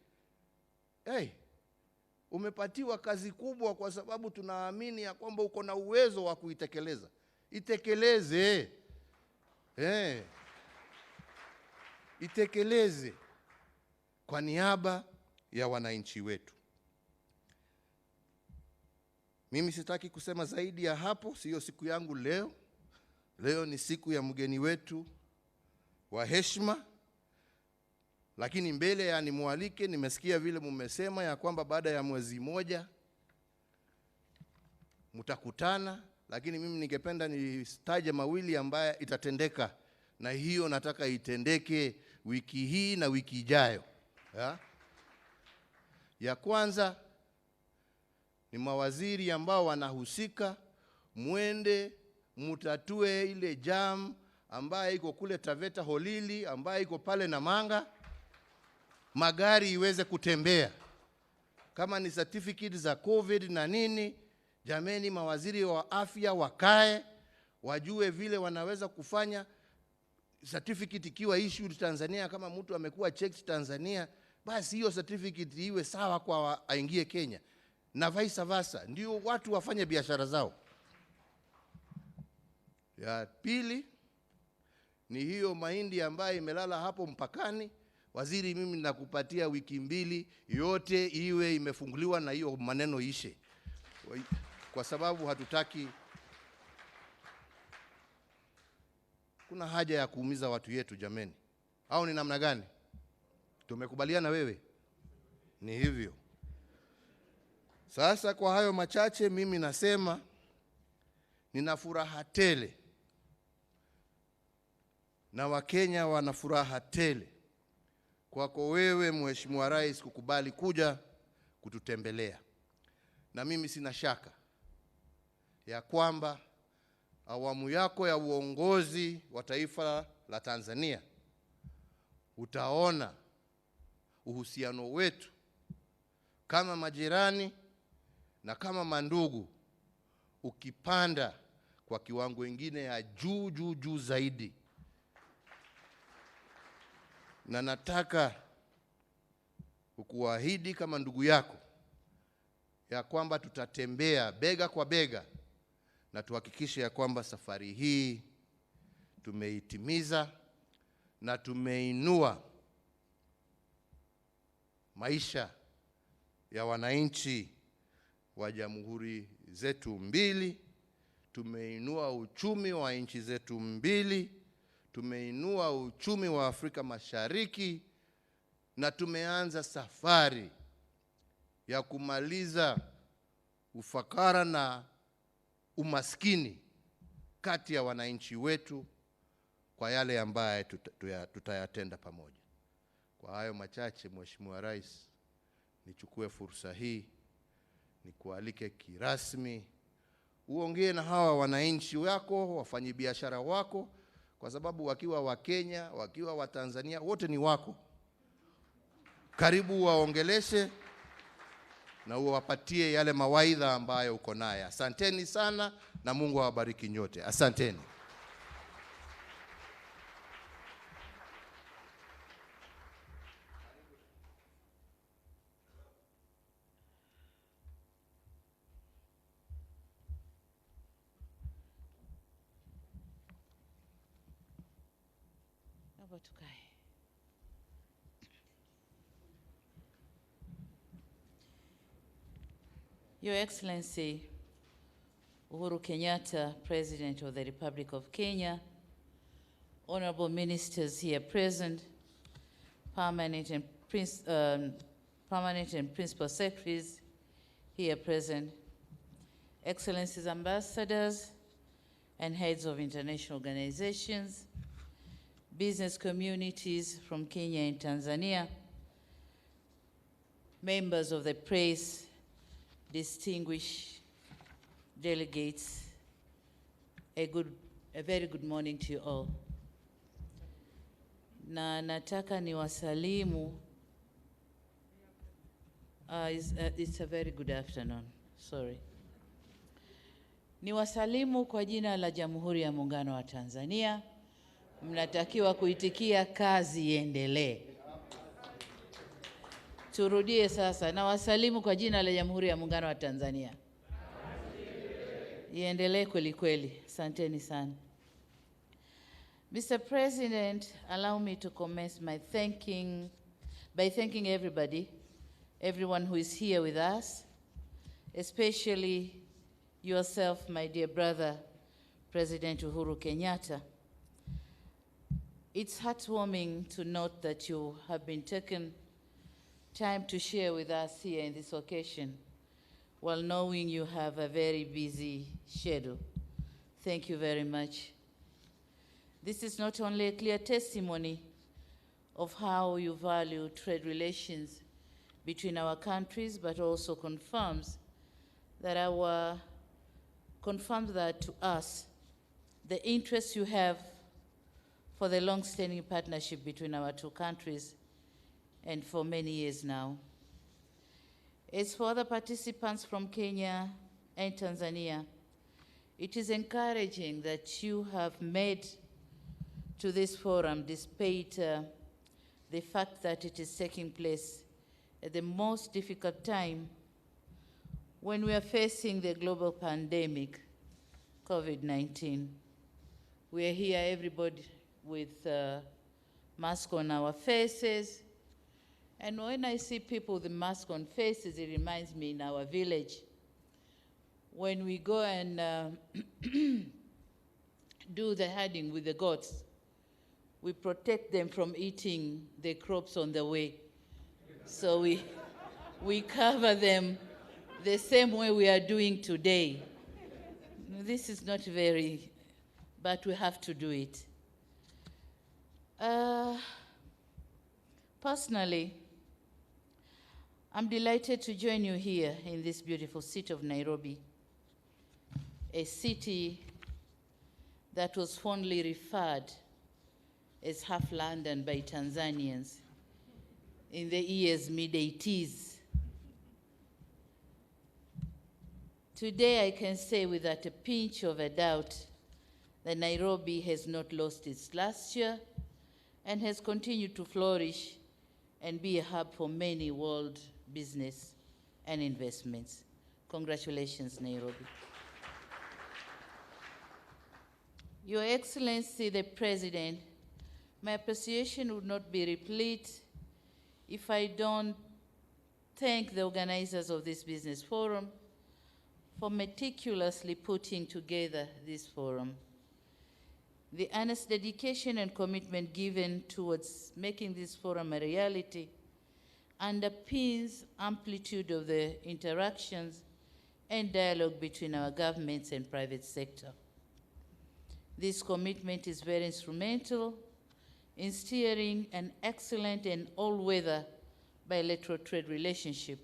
Umepatiwa kazi kubwa kwa sababu tunaamini ya kwamba uko na uwezo wa kuitekeleza. Itekeleze. Itekeleze kwa niaba ya wananchi wetu. Mimi sitaki kusema zaidi ya hapo, sio siku yangu leo. Leo ni siku ya mgeni wetu wa heshima. Lakini mbele ya nimwalike, nimesikia vile mmesema ya kwamba baada ya mwezi moja mtakutana, lakini mimi ningependa nitaje mawili ambaye itatendeka, na hiyo nataka itendeke wiki hii na wiki ijayo. Ya kwanza ni mawaziri ambao wanahusika, mwende mutatue ile jam ambaye iko kule Taveta Holili, ambaye iko pale Namanga, magari iweze kutembea. Kama ni certificate za COVID na nini, jameni, mawaziri wa afya wakae, wajue vile wanaweza kufanya certificate ikiwa issued Tanzania. Kama mtu amekuwa checked Tanzania, basi hiyo certificate iwe sawa kwa aingie Kenya, na vice versa, ndio watu wafanye biashara zao. Ya pili ni hiyo mahindi ambayo imelala hapo mpakani. Waziri, mimi nakupatia wiki 2 yote iwe imefunguliwa na hiyo maneno ishe, kwa sababu hatutaki, kuna haja ya kuumiza watu yetu, jameni. Au ni namna gani? Tumekubaliana wewe? Ni hivyo. Sasa kwa hayo machache, mimi nasema nina furaha tele na Wakenya wana furaha tele kwako wewe Mheshimiwa Rais kukubali kuja kututembelea. Na mimi sina shaka ya kwamba awamu yako ya uongozi wa taifa la Tanzania utaona uhusiano wetu kama majirani na kama mandugu ukipanda kwa kiwango kingine ya juu zaidi. Na nataka kukuahidi kama ndugu yako ya kwamba tutatembea bega kwa bega na tuhakikishe ya kwamba safari hii tumeitimiza na tumeinua maisha ya wananchi wa jamhuri zetu mbili, tumeinua uchumi wa nchi zetu mbili, tumeinua uchumi wa Afrika Mashariki, na tumeanza safari ya kumaliza ufakara na umaskini kati ya wananchi wetu kwa yale ambaye tutayatenda pamoja. Kwa hayo machache, Mheshimiwa Rais, nichukue fursa hii nikualike kirasmi uongee na hawa wananchi wako, wafanyabiashara wako, kwa sababu wakiwa wa Kenya, wakiwa wa Tanzania, wote ni wako. Karibu waongeleshe na uwapatie yale mawaidha ambayo uko naye. Asanteni sana na Mungu awabariki nyote. Asanteni. Your Excellency, Uhuru Kenyatta, President of the Republic of Kenya, honorable ministers here present, permanent and principal secretaries here present, Excellencies, ambassadors and heads of international organizations, business communities from Kenya and Tanzania, members of the press, distinguished delegates, a very good morning to you all. Na nataka niwasalimu, it's a very good afternoon, sorry. Niwasalimu kwa jina la Jamhuri ya Muungano wa Tanzania. Mnatakiwa kuitikia kazi iendelee. Turudie sasa, na wasalimu kwa jina la Jamhuri ya Muungano wa Tanzania. Iendelee kweli kweli. Asanteni sana. Mr. President, allow me to commence by thanking everyone who is here with us, especially yourself, my dear brother, President Uhuru Kenyatta. It's heartwarming to note that you have been taken time to share with us here in this occasion, while knowing you have a very busy schedule. Thank you very much. This is not only a clear testimony of how you value trade relations between our countries, but also confirms that to us the interest you have for the long-standing partnership between our two countries, and for many years now. As for other participants from Kenya and Tanzania, it is encouraging that you have made to this forum despite the fact that it is taking place at the most difficult time when we are facing the global pandemic, COVID-19. We are here, everybody, with masks on our faces. And when I see people with the mask on faces, it reminds me in our village, when we go and do the herding with the goats, we protect them from eating the crops on the way. So we cover them the same way we are doing today. This is not very, but we have to do it. Personally, I'm delighted to join you here in this beautiful city of Nairobi, a city that was fondly referred as half London by Tanzanians in the years mid-80s. Today, I can say without a pinch of a doubt that Nairobi has not lost its luster and has continued to flourish and be a hub for many world business and investments. Congratulations, Nairobi. Your Excellency, the President, my appreciation would not be complete if I don't thank the organizers of this business forum for meticulously putting together this forum. The earnest dedication and commitment given towards making this forum a reality underpins amplitude of the interactions and dialogue between our governments and private sector. This commitment is very instrumental in steering an excellent and all-weather bilateral trade relationship,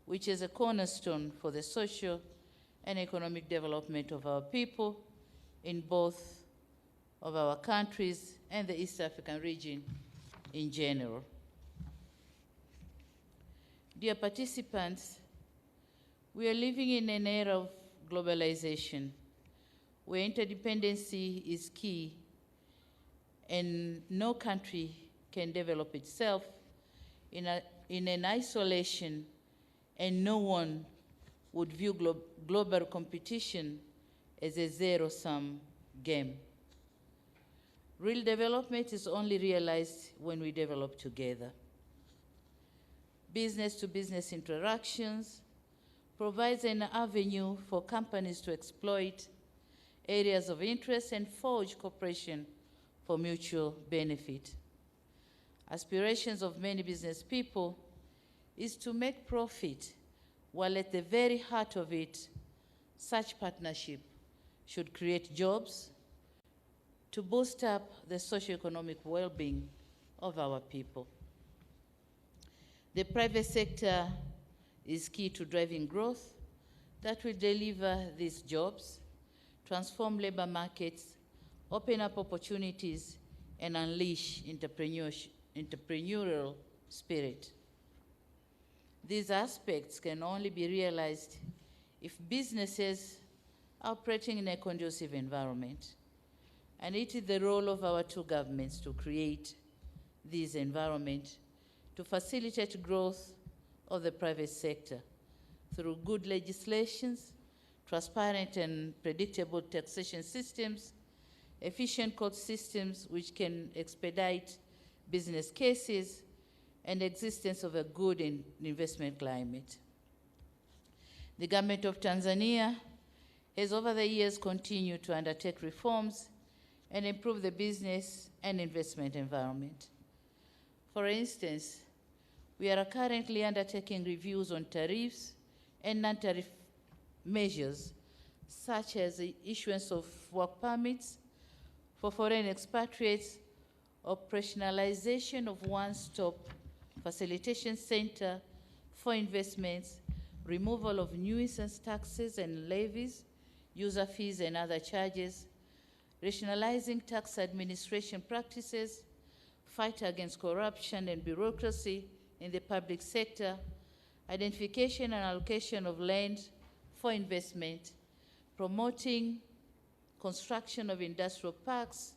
which is a cornerstone for the social and economic development of our people in both of our countries and the East African region in general. Dear participants, we are living in an era of globalization where interdependency is key and no country can develop itself in an isolation, and no one would view global competition as a zero-sum game. Real development is only realized when we develop together. Business-to-business interactions provides an avenue for companies to exploit areas of interest and forge cooperation for mutual benefit. Aspirations of many business people is to make profit, while at the very heart of it, such partnership should create jobs to boost up the socioeconomic well-being of our people. The private sector is key to driving growth that will deliver these jobs, transform labor markets, open up opportunities, and unleash entrepreneurial spirit. These aspects can only be realized if businesses are operating in a conducive environment. And it is the role of our two governments to create this environment to facilitate growth of the private sector through good legislations, transparent and predictable taxation systems, efficient court systems which can expedite business cases, and existence of a good investment climate. The government of Tanzania has over the years continued to undertake reforms and improve the business and investment environment. For instance, we are currently undertaking reviews on tariffs and non-tariff measures, such as the issuance of work permits for foreign expatriates, operationalization of one-stop facilitation center for investments, removal of nuisance taxes and levies, user fees and other charges, rationalizing tax administration practices, fight against corruption and bureaucracy in the public sector, identification and allocation of land for investment, promoting construction of industrial parks,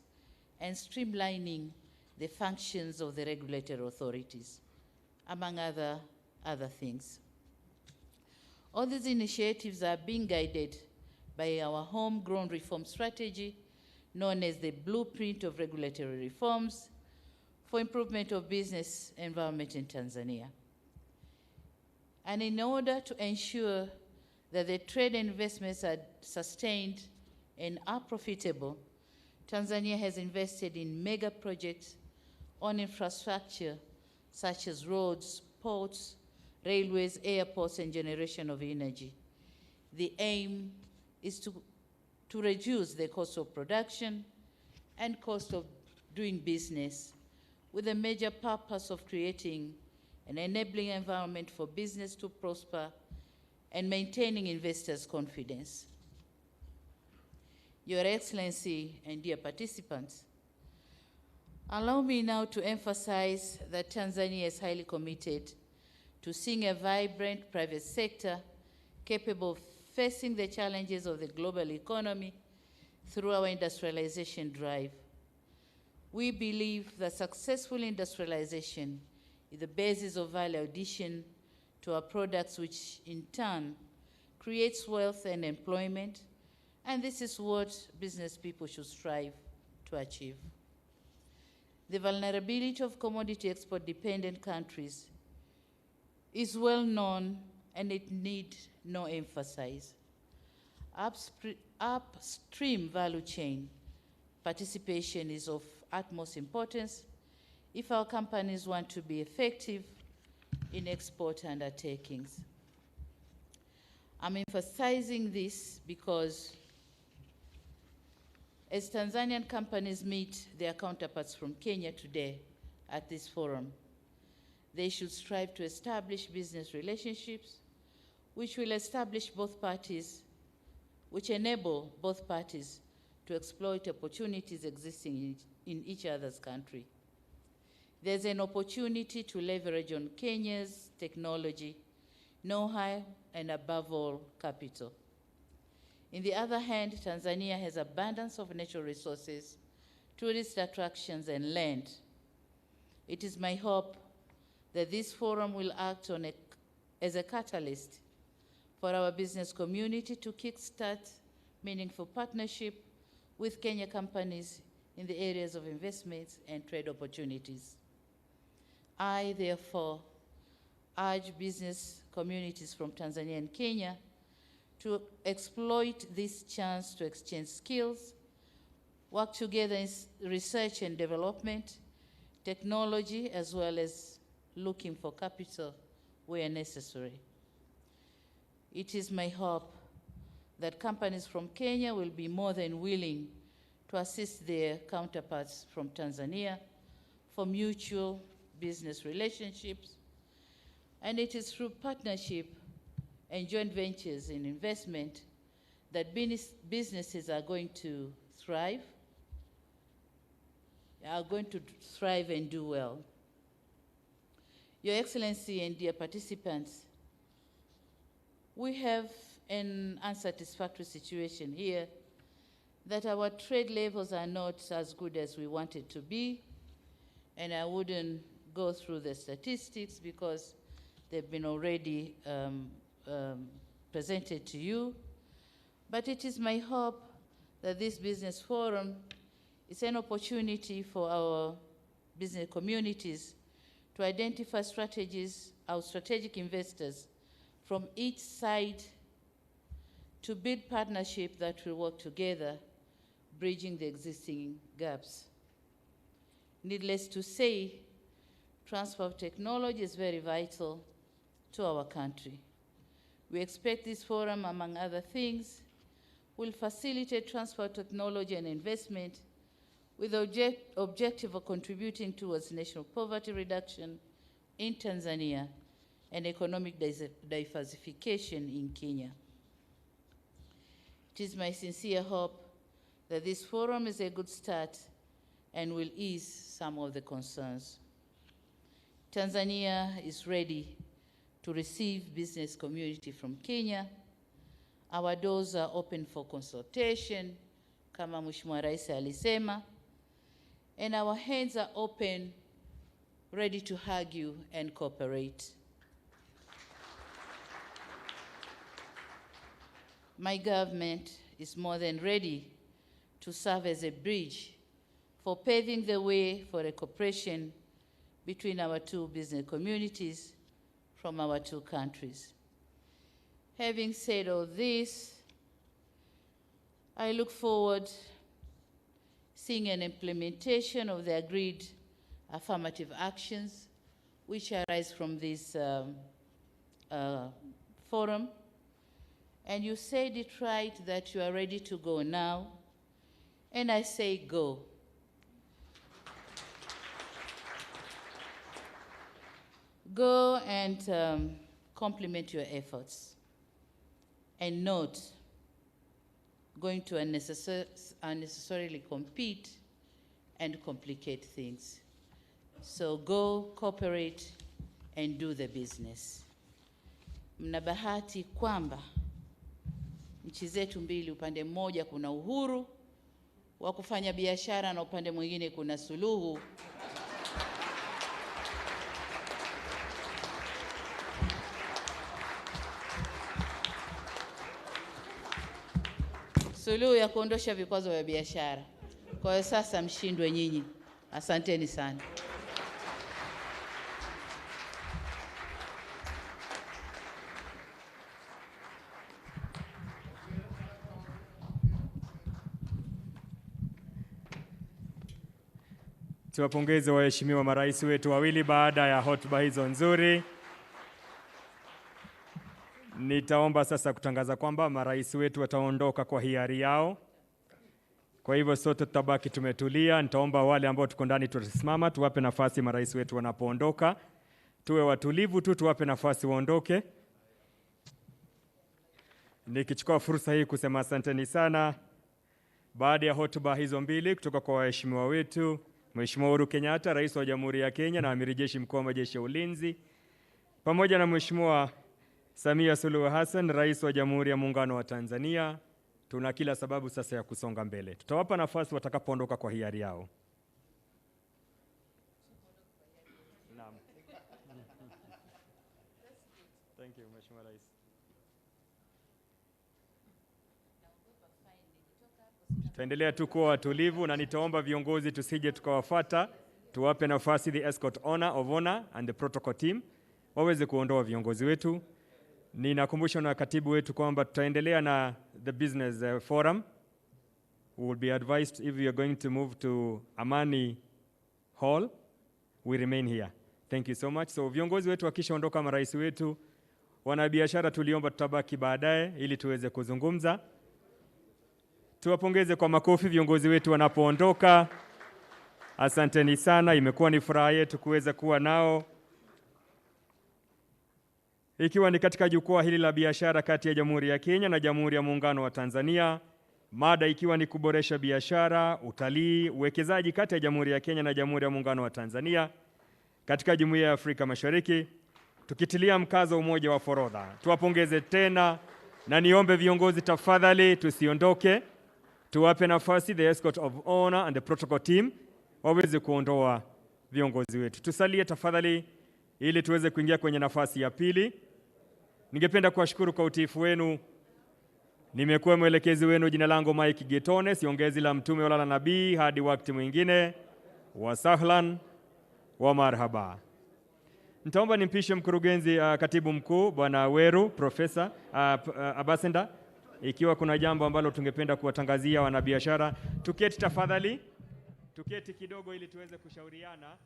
and streamlining the functions of the regulatory authorities, among other things. All these initiatives are being guided by our homegrown reform strategy, known as the Blueprint of Regulatory Reforms for Improvement of Business Environment in Tanzania. And in order to ensure that the trade and investments are sustained and are profitable, Tanzania has invested in mega projects on infrastructure such as roads, ports, railways, airports, and generation of energy. The aim is to reduce the cost of production and cost of doing business with the major purpose of creating an enabling environment for business to prosper and maintaining investors' confidence. Your Excellency and dear participants, allow me now to emphasize that Tanzania is highly committed to seeing a vibrant private sector capable of facing the challenges of the global economy through our industrialization drive. We believe that successful industrialization is the basis of value addition to our products, which in turn creates wealth and employment, and this is what business people should strive to achieve. The vulnerability of commodity export-dependent countries is well known, and it needs no emphasis. Upstream value chain participation is of utmost importance if our companies want to be effective in export undertakings. I'm emphasizing this because as Tanzanian companies meet their counterparts from Kenya today at this forum, they should strive to establish business relationships which will establish both parties, which enable both parties to exploit opportunities existing in each other's country. There's an opportunity to leverage on Kenya's technology, know-how, and above all, capital. On the other hand, Tanzania has abundance of natural resources, tourist attractions, and land. It is my hope that this forum will act as a catalyst for our business community to kickstart meaningful partnership with Kenya companies in the areas of investments and trade opportunities. I, therefore, urge business communities from Tanzania and Kenya to exploit this chance to exchange skills, work together in research and development, technology, as well as looking for capital where necessary. It is my hope that companies from Kenya will be more than willing to assist their counterparts from Tanzania for mutual business relationships, and it is through partnership and joint ventures in investment that businesses are going to thrive and do well. Your Excellency and dear participants, we have an unsatisfactory situation here that our trade levels are not as good as we want it to be, and I wouldn't go through the statistics because they've been already presented to you, but it is my hope that this business forum is an opportunity for our business communities to identify strategies, our strategic investors from each side to build partnership that will work together, bridging the existing gaps. Needless to say, transfer of technology is very vital to our country. We expect this forum, among other things, will facilitate transfer of technology and investment with the objective of contributing towards national poverty reduction in Tanzania and economic diversification in Kenya. It is my sincere hope that this forum is a good start and will ease some of the concerns. Tanzania is ready to receive business community from Kenya. Our doors are open for consultation, kama Mheshimiwa Rais alisema, and our hands are open, ready to argue and cooperate. My government is more than ready to serve as a bridge for paving the way for a cooperation between our two business communities from our two countries. Having said all this, I look forward seeing an implementation of the agreed affirmative actions which arise from this forum. And you said it right that you are ready to go now, and I say go. go and complement your efforts and not going to unnecessarily compete and complicate things. So go, cooperate, and do the business. Mna bahati kwamba nchi zetu mbili, upande mmoja kuna uhuru wa kufanya biashara na upande mwingine kuna Suluhu. Suluhu ya kuondosha vikwazo vya biashara. Kwa hiyo sasa mshindwe nyinyi. Asanteni sana. Tuwapongeze waheshimiwa marais wetu wawili baada ya hotuba hizo nzuri. Nitaomba sasa kutangaza kwamba marais wetu wataondoka kwa hiari yao. Kwa hivyo sote tutabaki tumetulia. Nitaomba wale ambao tuko ndani tutasimama, tuwape nafasi marais wetu wanapoondoka. Tuwe watulivu tu, tuwape nafasi waondoke. Nikichukua fursa hii kusema asanteni sana. Baada ya hotuba hizo mbili kutoka kwa waheshimiwa wetu, Mheshimiwa Uhuru Kenyatta, Rais wa Jamhuri ya Kenya na Amiri Jeshi Mkuu wa Majeshi ya Ulinzi, pamoja na Mheshimiwa Samia Suluhu Hassan, Rais wa Jamhuri ya Muungano wa Tanzania, tuna kila sababu sasa ya kusonga mbele. Tutawapa nafasi watakapoondoka kwa hiari yao. Naam. Thank you, Mheshimiwa Rais. Tutaendelea tu kuwa watulivu na nitaomba viongozi tusije tukawafuata. Tuwape nafasi the escort of honor and the protocol team waweze kuondoa viongozi wetu. Ninakumbusha na katibu wetu kwamba tutaendelea na the business forum. We will be advised if we are going to move to Amani Hall, we remain here. Thank you so much. So viongozi wetu wakishaondoka, marais wetu, wanabiashara tuliomba tutabaki baadaye ili tuweze kuzungumza. Tuwapongeze kwa makofi viongozi wetu wanapoondoka. Asanteni sana, imekuwa ni furaha yetu kuweza kuwa nao. Ikiwa ni katika jukwaa hili la biashara kati ya Jamhuri ya Kenya na Jamhuri ya Muungano wa Tanzania, mada ikiwa ni kuboresha biashara, utalii, uwekezaji kati ya Jamhuri ya Kenya na Jamhuri ya Muungano wa Tanzania katika Jumuiya ya Afrika Mashariki, tukitilia mkazo umoja wa forodha. Tuwapongeze tena na niombe viongozi tafadhali tusiondoke. Tuwape nafasi the escort of honor and the protocol team waweze kuondoa viongozi wetu. Tusalie tafadhali ili tuweze kuingia kwenye nafasi ya pili. Ningependa kuwashukuru kwa utiifu wenu. Nimekuwa mwelekezi wenu, jina langu Mike Gitone, siongezi la mtume wala la nabii. Hadi wakati mwingine, wa sahlan wa marhaba. Nitaomba nimpishe mkurugenzi katibu mkuu Bwana Weru, Profesa Abasenda, ikiwa kuna jambo ambalo tungependa kuwatangazia wanabiashara. Tuketi tafadhali. Tuketi kidogo ili tuweze kushauriana.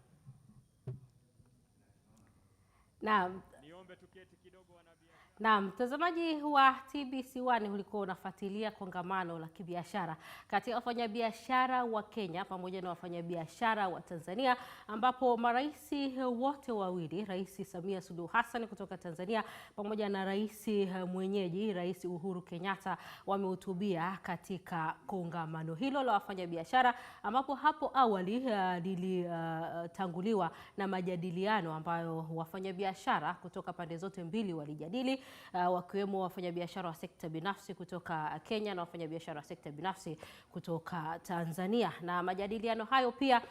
Naam. Niombe tuketi kidogo wanabiashara. Naam, mtazamaji wa TBC1 ulikuwa unafuatilia kongamano la kibiashara kati ya wafanyabiashara wa Kenya pamoja na wafanyabiashara wa Tanzania, ambapo marais wote wawili, Rais Samia Suluhu Hassan kutoka Tanzania pamoja na rais mwenyeji Rais Uhuru Kenyatta wamehutubia katika kongamano hilo la wafanyabiashara, ambapo hapo awali lilitanguliwa na majadiliano ambayo wafanyabiashara kutoka pande zote mbili walijadili, wakiwemo wafanyabiashara wa sekta binafsi kutoka Kenya na wafanyabiashara wa sekta binafsi kutoka Tanzania. Na majadiliano hayo pia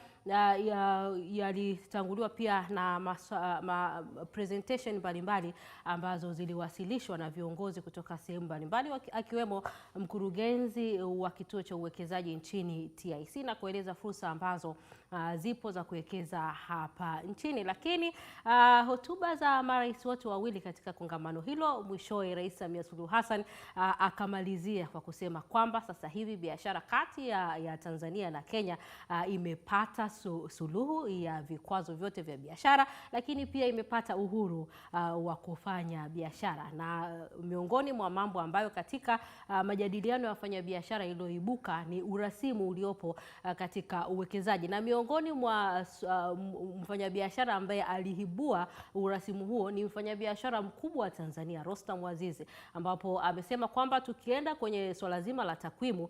yalitanguliwa pia na presentation mbalimbali ambazo ziliwasilishwa na viongozi kutoka sehemu mbalimbali, akiwemo mkurugenzi wa kituo cha uwekezaji nchini TIC, na kueleza fursa ambazo zipo za kuwekeza hapa nchini. Lakini hotuba za marais wote wawili katika kongamano hilo, mwishowe Rais Samia Suluhu Hassan akamalizia kwa kusema kwamba sasa hivi biashara kati ya Tanzania na Kenya imepata suluhu ya vikwazo vyote vya biashara, lakini pia imepata uhuru wa kufanya biashara. Na miongoni mwa mambo ambayo katika majadiliano ya wafanyabiashara iliyoibuka ni urasimu uliopo katika uwekezaji. Na miongoni mwa mfanyabiashara ambaye aliibua urasimu huo ni mfanyabiashara mkubwa wa Tanzania, Rostam Azizi, ambapo amesema kwamba tukienda kwenye swala zima la takwimu,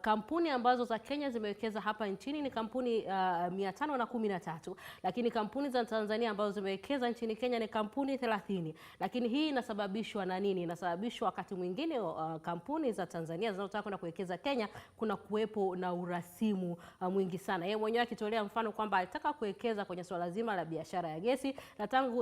kampuni ambazo za Kenya zimewekeza hapa nchini ni kampuni 513, lakini kampuni za Tanzania ambazo zimewekeza nchini Kenya ni kampuni 30. Lakini hii inasababishwa na nini? Inasababishwa wakati mwingine kampuni za Tanzania zinazotaka kwenda kuwekeza Kenya kuna kuwepo na urasimu mwingi sana. Yeye mwenyewe akitolea mfano kwamba alitaka kuwekeza kwenye swala zima la biashara ya gesi,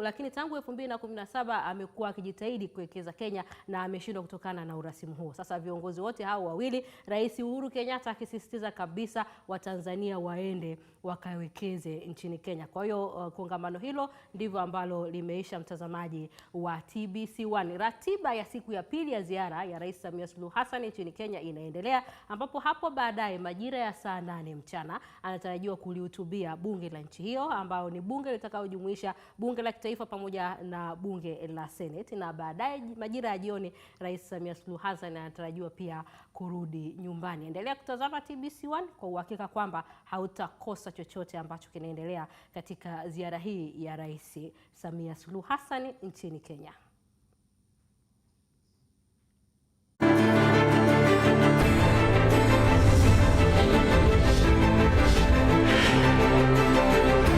lakini tangu 2017 amekuwa akijitahidi kuwekeza Kenya na ameshindwa kutokana na urasimu huo. Sasa viongozi wote hao wawili, Rais Uhuru Kenyatta akisisitiza kabisa Watanzania waende wakawekeze nchini Kenya. Kwa hiyo kongamano hilo ndivyo ambalo limeisha, mtazamaji wa TBC1. Ratiba ya siku ya pili ya ziara ya Rais Samia Suluhu Hassan nchini Kenya inaendelea, ambapo hapo baadaye majira ya saa 8 mchana anatarajiwa kulihutubia bunge la nchi hiyo, ambao ni bunge litakalojumuisha bunge la kitaifa pamoja na bunge la Senate, na baadaye majira ya jioni Rais Samia Suluhu Hassan anatarajiwa pia kurudi nyumbani. Endelea kutazama TBC1 kwa uhakika kwamba hautakosa chochote ambacho kinaendelea katika ziara hii ya Rais Samia Suluhu Hassan nchini Kenya.